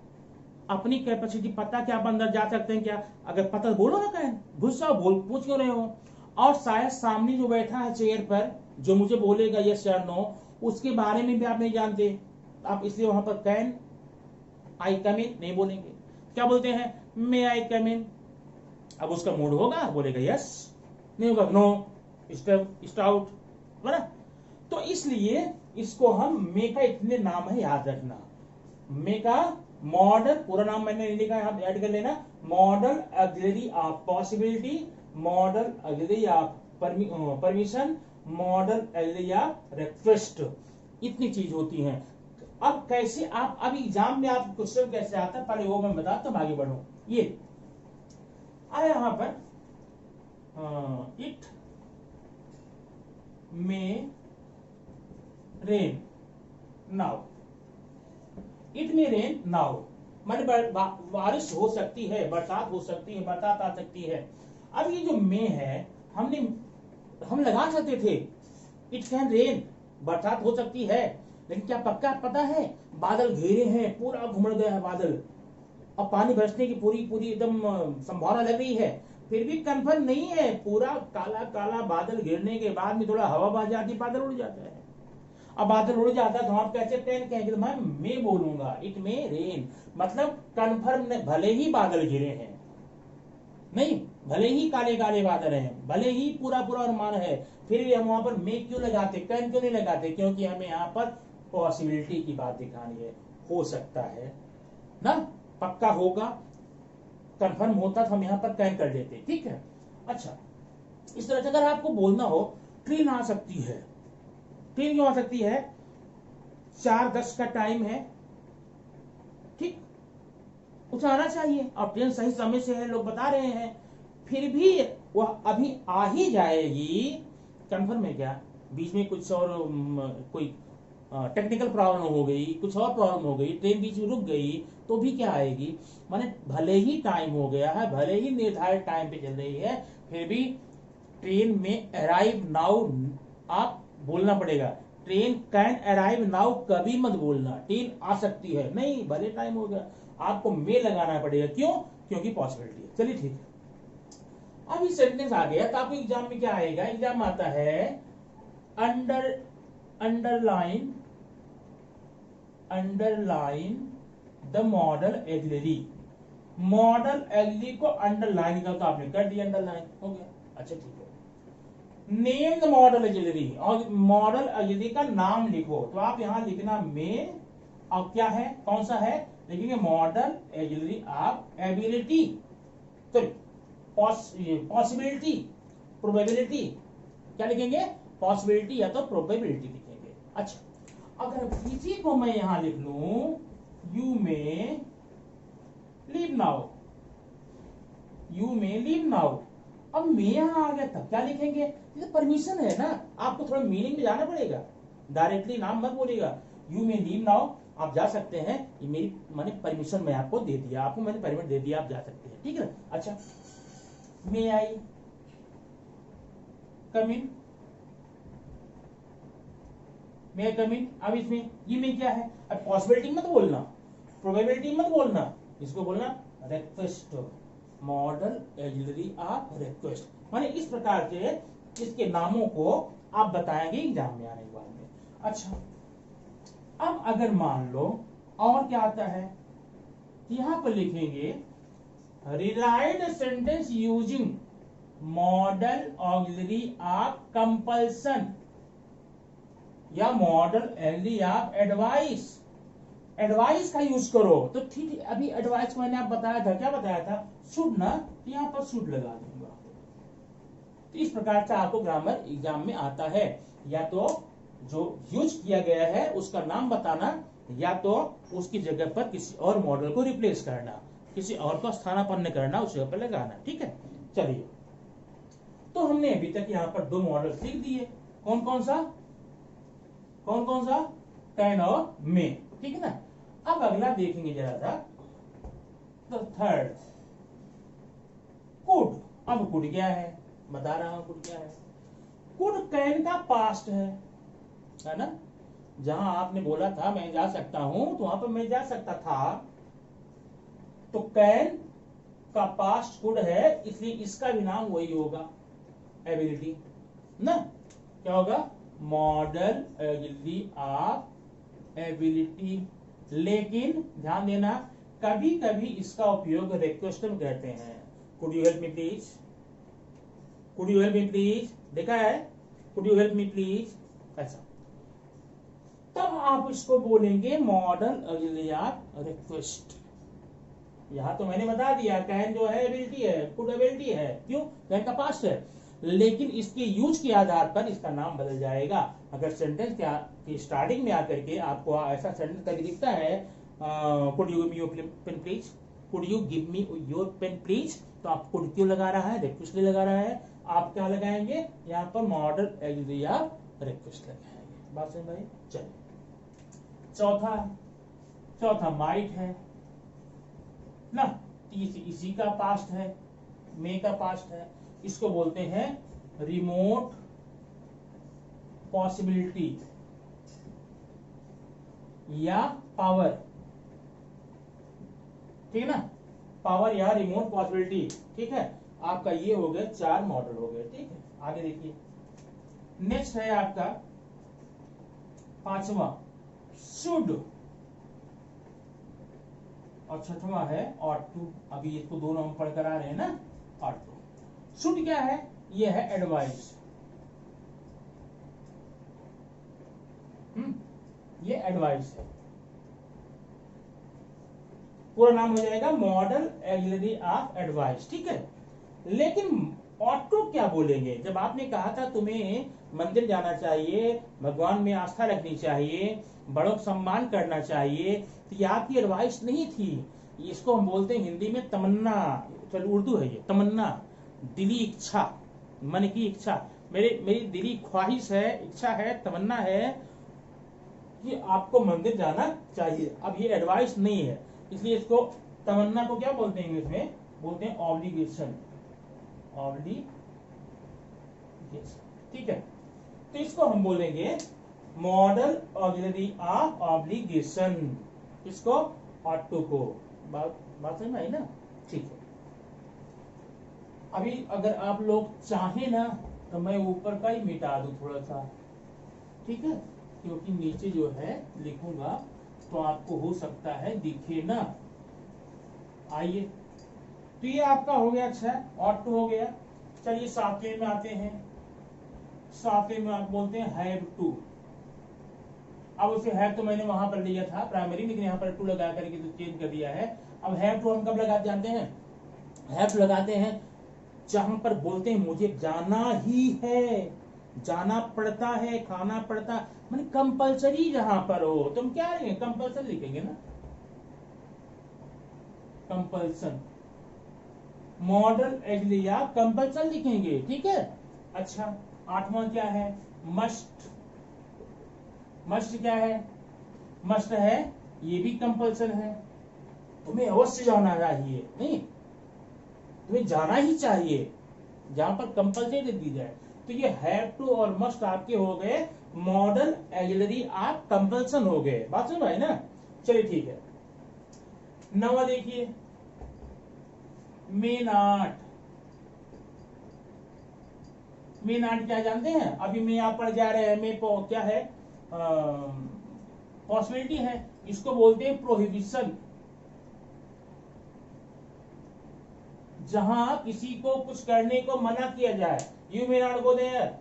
अपनी कैपेसिटी पता क्या आप अंदर जा सकते हैं क्या? अगर पता बोलो ना, कैन घुस जाओ, बोल पूछ क्यों रहे हो? और शायद सामने जो बैठा है चेयर पर, जो मुझे बोलेगा यस या नो, उसके बारे में भी आप नहीं जानते, आप इसलिए वहां पर कैन आई कम इन नहीं बोलेंगे, क्या बोलते हैं? मे आई कम इन। अब उसका मूड होगा, बोलेगा यस, नहीं होगा नो, स्टेप आउट, है ना? तो इसलिए इसको हम मे का इतने नाम है याद रखना। मे का मॉडल, पूरा नाम मैंने नहीं लिखा, यहां ऐड कर लेना, model auxiliary of possibility, model auxiliary of permission, model auxiliary of request, इतनी चीज होती हैं। अब कैसे आप, अब एग्जाम में आप क्वेश्चन कैसे आता है पहले वो मैं बताता हूं, आगे बढ़ो। ये आया यहां पर, it may rain now, it may rain now माने बारिश हो सकती है, बरसात हो सकती है, बरसात आ सकती है। अब ये जो मे है, हम लगा सकते थे इट कैन रेन, बरसात हो सकती है, लेकिन क्या पक्का पता है? बादल घेरे हैं, पूरा घुमड़ गया है बादल, और पानी बरसने की पूरी पूरी एकदम संभावना लग रही है, फिर भी कंफर्म नहीं है। पूरा काला काला बादल गिरने के बाद में थोड़ा हवा बह जाती, बादल उड़ जाता है। अब बादल उड़ जाता है तो आप कैसे प्लान कहेंगे? तो मैं बोलूंगा इट मे रेन, मतलब कंफर्म, भले ही बादल गिरे हैं, नहीं भले ही काले काले बादल हैं, भले ही पूरा पूरा अनुमान है, फिर भी हम वहां पर मे क्यों लगाते, कैन क्यों नहीं लगाते? क्योंकि हमें यहाँ पर पॉसिबिलिटी की बात दिखानी है, हो सकता है ना, पक्का होगा, कंफर्म होता तो हम यहाँ पर कैन कर देते, ठीक है। अच्छा, इस तरह से अगर आपको बोलना हो ट्रेन आ सकती है, ट्रेन क्यों आ सकती है? 4:10 का टाइम है, ठीक, उसे आना चाहिए, और ट्रेन सही समय से है, लोग बता रहे हैं, फिर भी वह अभी आ ही जाएगी, कंफर्म है क्या? बीच में कुछ और कोई टेक्निकल प्रॉब्लम हो गई, कुछ और प्रॉब्लम हो गई, ट्रेन बीच में रुक गई, तो भी क्या आएगी? माने भले ही टाइम हो गया है, भले ही निर्धारित टाइम पे चल रही है, फिर भी ट्रेन में अराइव नाउ आप बोलना पड़ेगा। ट्रेन कैन अराइव नाउ कभी मत बोलना, ट्रेन आ सकती है, नहीं भले टाइम हो गया, आपको मे लगाना पड़ेगा। क्यों? क्योंकि पॉसिबिलिटी है। चलिए ठीक है, अब ये सेंटेंस आ गया, तो आपको एग्जाम में क्या आएगा? एग्जाम आता है underline the modal auxiliary, model auxiliary को अंडरलाइन का, तो आपने कर दिया, अंडरलाइन हो गया। अच्छा ठीक है, नेम द मॉडल ऑक्सिलरी, और मॉडल ऑक्सिलरी का नाम लिखो, तो आप यहां लिखना में, और क्या है, कौन सा है, लिखेंगे model auxiliary of ability, sorry possibility, probability, क्या लिखेंगे? पॉसिबिलिटी या तो प्रोबेबिलिटी लिखेंगे। अच्छा, अगर इसी को मैं यहां लिख लूं, यू में लीव नाउ, यू में लीव नाउ, अब मैं यहां आ गया, तब क्या लिखेंगे? ये परमिशन है ना, आपको थोड़ा मीनिंग में जाना पड़ेगा, डायरेक्टली नाम मत बोलेगा। यू में लीव नाउ, आप जा सकते हैं, ये मेरी मैंने परमिशन मैं आपको दे दिया, आपको मैंने परमिट दे दिया, आप जा सकते हैं, ठीक है। अच्छा, मे आई कम इन, मे कम इन, अब इसमें ये में क्या है? अब पॉसिबिलिटी मत बोलना, प्रोबेबिलिटी मत बोलना, इसको बोलना request, model auxiliary of request. माने इस प्रकार के इसके नामों को आप बताएंगे एग्जाम में आने के बाद में। अच्छा, अब अगर मान लो और क्या आता है, यहां पर लिखेंगे rewrite sentence using modal auxiliary of compulsion या modal auxiliary of advice, advice का यूज करो, तो ठीक है। अभी एडवाइस मैंने आप बताया था, क्या बताया था? शुड ना, यहां पर शुड लगा दूंगा। तो इस प्रकार से आपको ग्रामर एग्जाम में आता है, या तो जो यूज किया गया है उसका नाम बताना, या तो उसकी जगह पर किसी और मॉडल को रिप्लेस करना, किसी और को स्थानापन्न करना, उस जगह पर लगाना, ठीक है। चलिए, तो हमने अभी तक यहाँ पर 2 मॉडल लिख दिए, कौन कौन सा, कौन कौन सा? कैन और मे, ठीक है ना। अब अगला देखेंगे जरा सा, तो थर्ड कुड। अब कुड क्या है, बता रहा हूं कुड क्या है। कुड कैन का पास्ट है ना, जहां आपने बोला था मैं जा सकता हूं, तो वहां पर मैं जा सकता था, तो कैन का पास्ट गुड है, इसलिए इसका भी नाम वही होगा, एबिलिटी ना। क्या होगा? Model ability of ability. लेकिन ध्यान देना, कभी कभी इसका उपयोग रिक्वेस्ट में करते हैं। Could you help me please, could you help me please, देखा है, could you help me please, ऐसा। तब आप इसको बोलेंगे मॉडल एबिलिटी ऑफ रिक्वेस्ट। यहां तो मैंने बता दिया कैन जो है एबिलिटी है, कुड एबिलिटी है, क्यों? कैन का पास्ट है, लेकिन इसके यूज के आधार पर इसका नाम बदल जाएगा। अगर सेंटेंस की स्टार्टिंग में आकर के आपको ऐसा सेंटेंस करके दिखता है, could you give me your pen please, could you give me your pen please, तो आप कुड क्यों लगा रहा है? रिक्वेस्ट लगा रहा है। आप क्या लगाएंगे यहाँ पर? मॉडल एबिलिटी ऑफ रिक्वेस्ट लगाएंगे। बात समझ भाई? चलिए चौथा माइट है ना, इसी का पास्ट है, मे का पास्ट है। इसको बोलते हैं रिमोट पॉसिबिलिटी या पावर, ठीक है ना, पावर या रिमोट पॉसिबिलिटी, ठीक है। आपका ये हो गए 4 मॉडल हो गए, ठीक है। आगे देखिए, नेक्स्ट है आपका 5वां शुड, और 6वां है ऑट टू। अभी इसको दोनों हम पढ़कर आ रहे हैं ना, ऑट टू। शुड क्या है? ये है एडवाइस, ये एडवाइस है। पूरा नाम हो जाएगा मॉडल एबिलिटी ऑफ एडवाइस, ठीक है। लेकिन ऑटो क्या बोलेंगे? जब आपने कहा था तुम्हें मंदिर जाना चाहिए, भगवान में आस्था रखनी चाहिए, बड़ों का सम्मान करना चाहिए, तो ये आपकी एडवाइस नहीं थी। इसको हम बोलते हैं हिंदी में तमन्ना, चलो उर्दू है ये, तमन्ना, दिली इच्छा, मन की इच्छा, मेरी दिली ख्वाहिश है, इच्छा है, तमन्ना है कि आपको मंदिर जाना चाहिए। अब ये एडवाइस नहीं है, इसलिए इसको तमन्ना को क्या बोलते हैं इंग्लिश में? बोलते हैं ऑब्लिगेशन, ठीक है। तो इसको हम बोलेंगे मॉडल एबिलिटी ऑफ ऑब्लिगेशन, इसको ऑटो को। बात समझ में आई ना? ठीक है। अभी अगर आप लोग चाहें ना तो मैं ऊपर का ही मिटा दूं थोड़ा सा, ठीक है, क्योंकि नीचे जो है लिखूंगा तो आपको हो सकता है दिखे ना। आइए, तो ये आपका हो गया, अच्छा ऑटो हो गया। चलिए 7वें में आते हैं। 7वें में आप बोलते हैं हैव टू। अब उसे हैव तो मैंने वहां पर लिया था प्राइमरी, लेकिन यहाँ पर टू लगा करके तो चेंज कर दिया है। अब हैव टू हम कब लगाते जानते हैं? हैव टू लगाते हैं जहां पर बोलते हैं मुझे जाना ही है, जाना पड़ता है, खाना पड़ता, मैंने कंपलसरी जहां पर हो, तुम क्या लिखेंगे? कंपल्सन लिखेंगे ना, कंपल्सन। मॉडल एबिलिटी या कंपल्सन लिखेंगे, ठीक है। अच्छा 8वां क्या है? मस्ट। मस्ट क्या है? मस्ट है, ये भी कंपल्सन है, तुम्हें अवश्य जाना चाहिए, नहीं तुम्हें जाना ही चाहिए, जहां पर कंपल्सरी दे दी जाए। तो ये हैव टू और मस्ट आपके हो गए मॉडल एबिलिटी ऑफ कंपल्सन हो गए। बात सुन भाई ना? चलिए ठीक है। 9वां देखिए, मे नॉट। मे नॉट क्या जानते हैं? अभी मैं यहां पर जा रहे हैं, मे क्या है? पॉसिबिलिटी है, इसको बोलते हैं प्रोहिबिशन। जहां किसी को कुछ करने को मना किया जाए, you may not go there,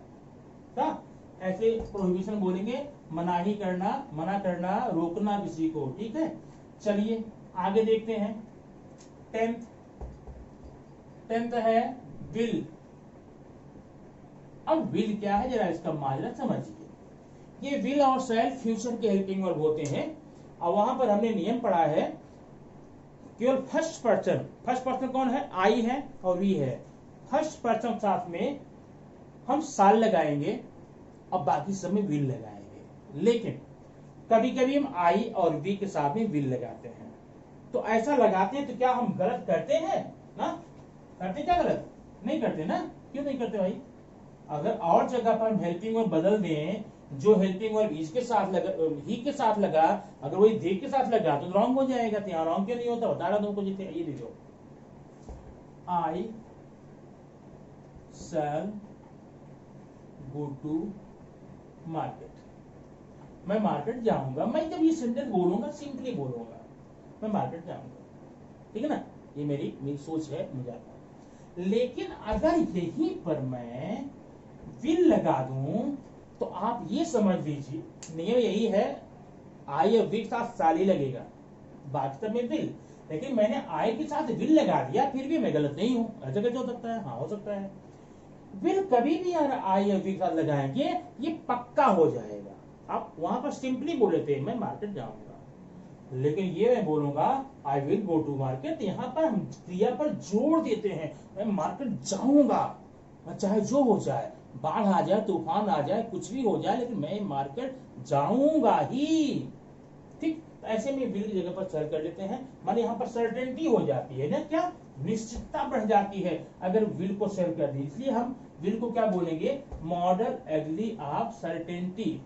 ऐसे प्रोहिबिशन बोलेंगे, मनाही करना, मना करना, रोकना किसी को, ठीक है। चलिए आगे देखते हैं। 10th है विल। अब विल क्या है, जरा इसका माजरा समझिए। ये विल और सेल्फ फ्यूचर के हेल्पिंग वर्ब होते हैं, और वहां पर हमने नियम पढ़ा है केवल फर्स्ट पर्सन कौन है? आई है और वी है। फर्स्ट पर्सन साथ में हम साल लगाएंगे और बाकी सब में विल लगाएंगे। लेकिन कभी कभी हम आई और वी के साथ में विल लगाते हैं। तो ऐसा लगाते हैं तो क्या हम गलत करते हैं ना? करते क्या गलत? नहीं करते ना? क्यों नहीं करते भाई? अगर और जगह पर हम हेल्पिंग वर्ब बदल दें जो हेल्पिंग वर्ब इज के साथ लगा, ही के साथ लगा, अगर वही दे के साथ लगा तो रॉन्ग हो जाएगा। तो यहाँ रॉन्ग क्यों नहीं होता बता रहा तुमको। जितने ये देखो, आई शैल गो टू मार्केट, मैं मार्केट जाऊंगा। मैं जब ये सेंटेंस बोलूंगा सिंपली बोलूंगा, मैं मार्केट जाऊंगा, ठीक है ना। ये मेरी सोच है, मुझे आता है। लेकिन अगर यहीं पर मैं विल लगा दूं तो आप ये समझ लीजिए नियम यही है, आई और विल के साथ साली लगेगा, वास्तव में विल, लेकिन मैंने आई के साथ विल लगा दिया, फिर भी मैं गलत नहीं हूं। ऐसा कैसे हो सकता है? हाँ हो सकता है। विल कभी भी यार आई और विल के साथ लगाएंगे ये पक्का हो जाएगा। आप वहां पर सिंपली बोले थे मैं मार्केट जाऊंगा, लेकिन ये मैं बोलूंगा I will go to market, यहाँ पर हम क्रिया पर जोर देते हैं, मैं मार्केट जाऊंगा, चाहे जो हो जाए, बाढ़ आ जाए, तूफान आ जाए, कुछ भी हो जाए, लेकिन मैं मार्केट जाऊंगा ही। ठीक, ऐसे में विल की जगह पर सर कर लेते हैं, माने यहाँ पर सर्टेनिटी हो जाती है ना, क्या निश्चितता बढ़ जाती है अगर विल को सर कर दी। इसलिए हम विल को क्या बोलेंगे? मॉडल एग्री ऑफ सर्टेनिटी,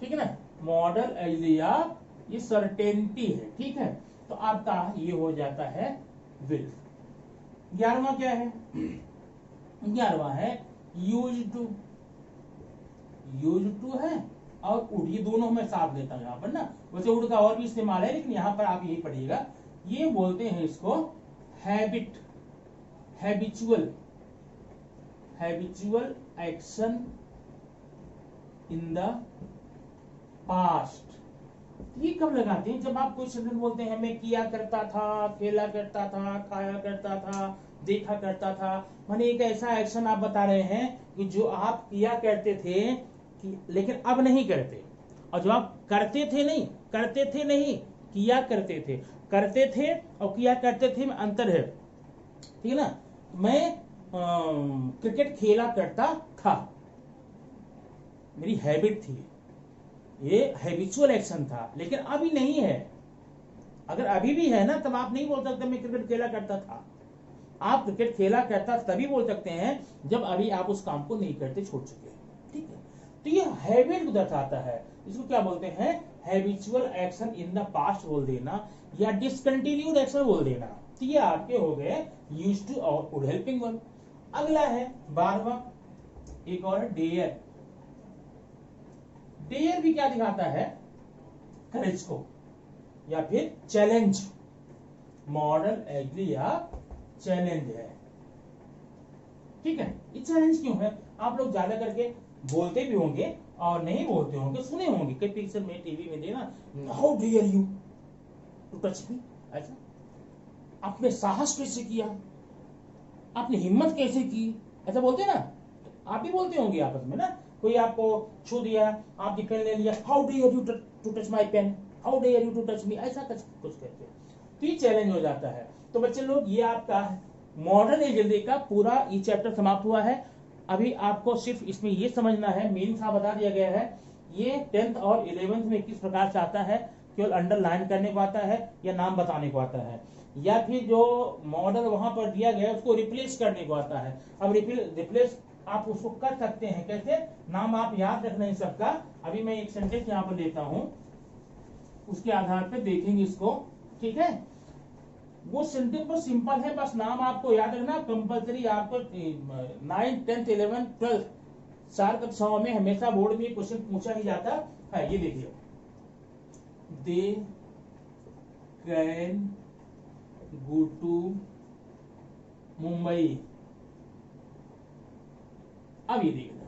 ठीक है ना। मॉडल एग्री ऑफ ये सर्टेनिटी है, ठीक है। तो आपका ये हो जाता है विल। 11वां क्या है? 11वां है यूज टू। यूज टू है और वुड, ये दोनों मैं साथ लेता हूं यहाँ पर ना। वैसे वुड का और भी इस्तेमाल है, लेकिन यहाँ पर आप यही पढ़िएगा। ये बोलते हैं इसको habit, habitual, habitual action in the past. ये कब लगाते हैं? जब आप कोई सेंटेंस बोलते हैं मैं किया करता था, खेला करता था, खाया करता था, देखा करता था, माने एक ऐसा एक्शन आप बता रहे हैं कि जो आप किया करते थे कि, लेकिन अब नहीं करते। और जो आप करते थे नहीं, करते थे नहीं, किया करते थे, करते थे और किया करते थे में अंतर है, ठीक है ना। मैं क्रिकेट खेला करता था, मेरी हैबिट थी, ये हैबिचुअल एक्शन था, लेकिन अभी नहीं है। अगर अभी भी है ना तब आप नहीं बोल सकते मैं क्रिकेट खेला करता था। आप क्रिकेट खेला करता तभी बोल सकते हैं जब अभी आप उस काम को नहीं करते, छोड़ चुके हैं, ठीक है। तो ये हैबिट को दर्शाता है, इसको क्या बोलते हैं? Habitual action in the past बोल देना या डिसकंटिन्यूड एक्शन बोल देना। तो ये आपके हो गए यूज्ड टू और वुड हेल्पिंग वर्ब। अगला है 12वां, एक और है डेयर। डेयर भी क्या दिखाता है? करेज को या फिर चैलेंज। मॉडल एग्री या चैलेंज है, ठीक है। ये चैलेंज क्यों है? आप लोग ज्यादा करके बोलते भी होंगे और नहीं बोलते होंगे, सुने होंगे कई पिक्चर में, टीवी में देना, how dare you to touch me, ऐसा आपने साहस कैसे किया, आपने हिम्मत कैसे की, ऐसा बोलते हैं ना। तो आप भी बोलते होंगे आपस में ना, कोई आपको छू दिया, आपकी पेन ले लिया, how dare you to touch my pen, how dare you to touch me, ऐसा कुछ करके, तो ये चैलेंज हो जाता है। तो बच्चे लोग ये आपका मॉडर्न एजेंडे का पूरा ये चैप्टर समाप्त हुआ है। अभी आपको सिर्फ इसमें ये समझना है, मीनिंग सा बता दिया गया है, ये 10th और 11th में किस प्रकार से आता है, केवल अंडरलाइन करने को आता है या नाम बताने को आता है, या फिर जो मॉडल वहां पर दिया गया है उसको रिप्लेस करने को आता है। अब रिप्लेस आप उसको कर सकते हैं कैसे? नाम आप याद रखना है सबका। अभी मैं एक सेंटेंस यहाँ पर लेता हूं, उसके आधार पर देखेंगे इसको, ठीक है। वो सेंटेंस बहुत सिंपल है, बस नाम आपको याद रखना कंपलसरी। आपको 9th 10th 11th 12th 4 कक्षाओं में हमेशा बोर्ड में क्वेश्चन पूछा ही जाता है। ये देखिए, they can go to Mumbai. अब ये देखना,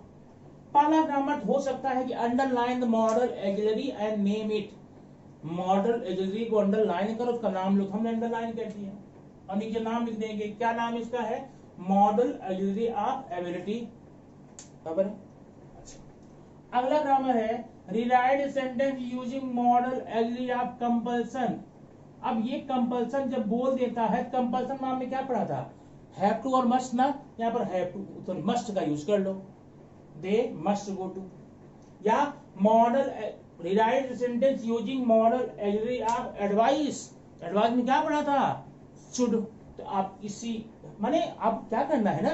पहला ग्रामर हो सकता है कि underline the modal auxiliary and name it. Modal auxiliary को अंडरलाइन करो, उसका नाम लो, हमने अंडरलाइन कर दिया और नीचे नाम लिख देंगे। क्या नाम इसका है? मॉडल ऑक्सिलरी ऑफ एबिलिटी, बराबर है। अच्छा, अगला ग्रामर है rewrite sentence using modal auxiliary of compulsion. अब ये कंपल्सन जब बोल देता है, कंपल्सन में हमने क्या पढ़ा था? हैव टू और मस्ट ना, यहाँ पर हैव टू सॉरी मस्ट का यूज कर लो, दे मस्ट गो टू। या model rewrite sentence using modal auxiliary of advice. Advice में क्या पढ़ा था? शुड। तो आप इसी माने आप क्या करना है ना,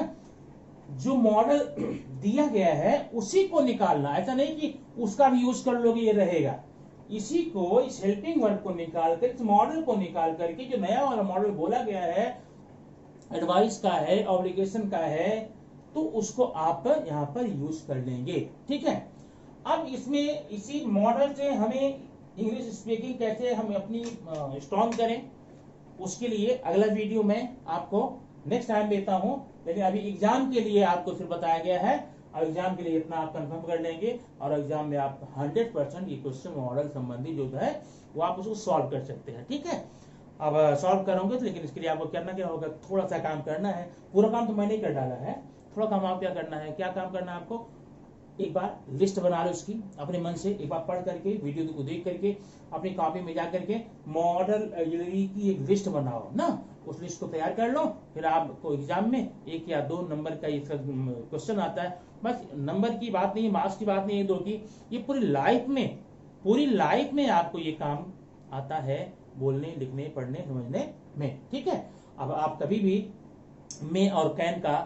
जो मॉडल दिया गया है उसी को निकालना, ऐसा नहीं कि उसका भी यूज कर लोगे ये रहेगा। इसी को, इस हेल्पिंग वर्ड को निकाल कर, इस मॉडल को निकाल करके जो नया वाला मॉडल बोला गया है, एडवाइस का है, ऑब्लिगेशन का है, तो उसको आप यहां पर यूज कर लेंगे। ठीक है, अब इसमें इसी मॉडल से हमें इंग्लिश स्पीकिंग कैसे हम अपनी स्ट्रॉन्ग करें, उसके लिए अगला वीडियो मैं आपको नेक्स्ट टाइम देता हूं। लेकिन अभी एग्जाम के लिए आपको सिर्फ बताया गया है, और एग्जाम के लिए इतना आप कंफर्म कर लेंगे, और एग्जाम में आप 100% ये क्वेश्चन मॉडल संबंधी जो है वो आप उसको सॉल्व कर सकते हैं। ठीक है, अब सॉल्व करोगे तो, लेकिन इसके लिए आपको करना क्या होगा, थोड़ा सा काम करना है, पूरा काम तो मैंने कर डाला है, थोड़ा काम आप क्या करना है, क्या काम करना है आपको, एक बार लिस्ट बना लो इसकी अपने मन से, एक बार पढ़ करके वीडियो को देख करके अपनी कॉपी में जा करके मॉडल ऑक्सिलरी की एक लिस्ट बनाओ ना, उस लिस्ट को तैयार कर लो। फिर आपको एग्जाम में 1 या 2 नंबर का ये क्वेश्चन आता है, बस नंबर की बात नहीं, मार्क्स की बात नहीं, 2 की, ये पूरी लाइफ में आपको ये काम आता है, बोलने, लिखने, पढ़ने, समझने में। ठीक है, अब आप कभी भी में और कैन का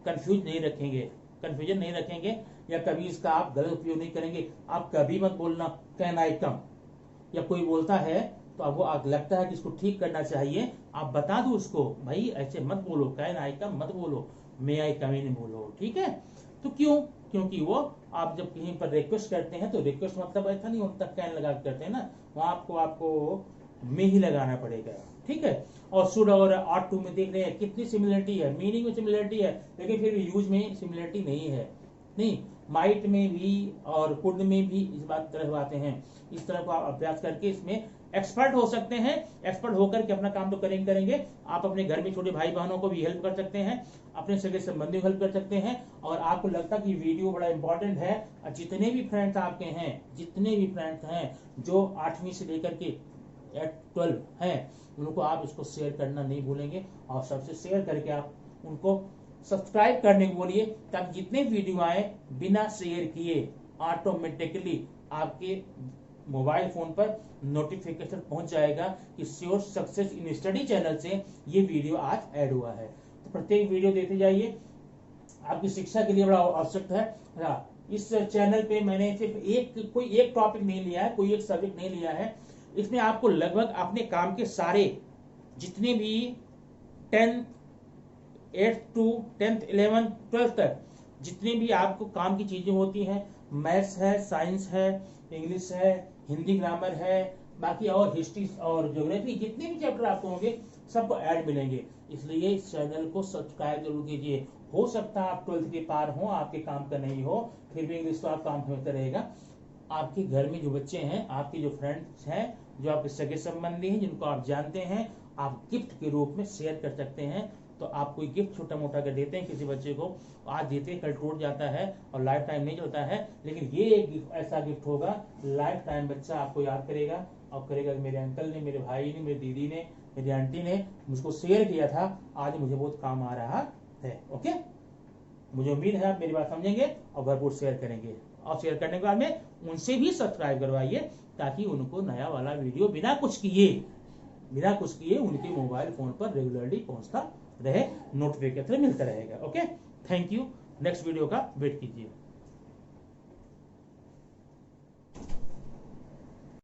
कंफ्यूजन नहीं रखेंगे, या कभी इसका आप गलत उपयोग नहीं करेंगे। आप कभी मत बोलना कैन आई कम, या कोई बोलता है तो आपको लगता है कि इसको ठीक करना चाहिए, आप बता दो उसको, भाई ऐसे मत बोलो, कैन आई कम मत बोलो, मे आई कम इन बोलो। ठीक है, तो क्यों, क्योंकि वो आप जब कहीं पर रिक्वेस्ट करते हैं तो रिक्वेस्ट मतलब ऐसा नहीं होता कैन लगा करते हैं ना, वहां आपको में ही लगाना पड़ेगा। ठीक है, और शुड और ऑट टू में देख रहे हैं कितनी सिमिलरिटी है, मीनिंग में सिमिलरिटी है, लेकिन फिर यूज में सिमिलरिटी नहीं है। नहीं, माइट में भी और कुड में भी इस तरह बातें हैं। इस तरह को आप अभ्यास करके इसमें एक्सपर्ट हो सकते हैं। एक्सपर्ट होकर के अपना काम तो करेंगे। आप अपने घर में छोटे भाई बहनों को भी हेल्प कर सकते हैं, अपने सगे संबंधियों को हेल्प कर सकते हैं। और आपको लगता कि वीडियो बड़ा इंपॉर्टेंट है, जितने भी फ्रेंड्स आपके हैं जो 8वीं से लेकर के 12 हैं, उनको आप इसको शेयर करना नहीं भूलेंगे, और सबसे शेयर करके आप उनको सब्सक्राइब करने को बोलिए, ताकि जितने वीडियो आए बिना शेयर किए ऑटोमेटिकली आपके मोबाइल फोन पर नोटिफिकेशन पहुंच जाएगा कि sure success in study channel से ये वीडियो आज ऐड हुआ है। तो प्रत्येक वीडियो देते जाइए, आपकी शिक्षा के लिए बड़ा आवश्यक है। इस चैनल पे मैंने सिर्फ कोई एक टॉपिक नहीं लिया है, कोई एक सब्जेक्ट नहीं लिया है। इसमें आपको लगभग अपने काम के सारे जितने भी 10th 8th to 10th 11th 12th तक जितने भी आपको काम की चीजें होती हैं, मैथ्स है, साइंस है, इंग्लिश है, हिंदी ग्रामर है, बाकी और हिस्ट्री और ज्योग्राफी, जितने भी चैप्टर आपको होंगे सबको ऐड मिलेंगे। इसलिए इस चैनल को सब्सक्राइब जरूर कीजिए। हो सकता है आप 12th के पार हो, आपके काम का नहीं हो, फिर भी इंग्लिश तो आप काम होता रहेगा। आपके घर में जो बच्चे हैं, आपके जो फ्रेंड्स हैं, जो आपके सगे संबंधी हैं, जिनको आप जानते हैं, आप गिफ्ट के रूप में शेयर कर सकते हैं। तो आप कोई गिफ्ट छोटा मोटा कर देते हैं किसी बच्चे को, आज देते हैं कल टूट जाता है और लाइफ टाइम नहीं चलता है, लेकिन ये एक ऐसा गिफ्ट होगा लाइफ टाइम बच्चा आपको याद करेगा, और करेगा कि मेरे अंकल ने, मेरे भाई ने, मेरी दीदी ने, मेरी आंटी ने मुझको शेयर किया था, आज मुझे बहुत काम आ रहा है। ओके, मुझे उम्मीद है आप मेरी बात समझेंगे और भरपूर शेयर करेंगे। और शेयर करने के बाद में उनसे भी सब्सक्राइब करवाइए, ताकि उनको नया वाला वीडियो बिना कुछ किए उनके मोबाइल फोन पर रेगुलरली पहुंचता रहे, नोटिफिकेशन मिलता रहेगा। Okay, thank you. Next video का वेट कीजिए।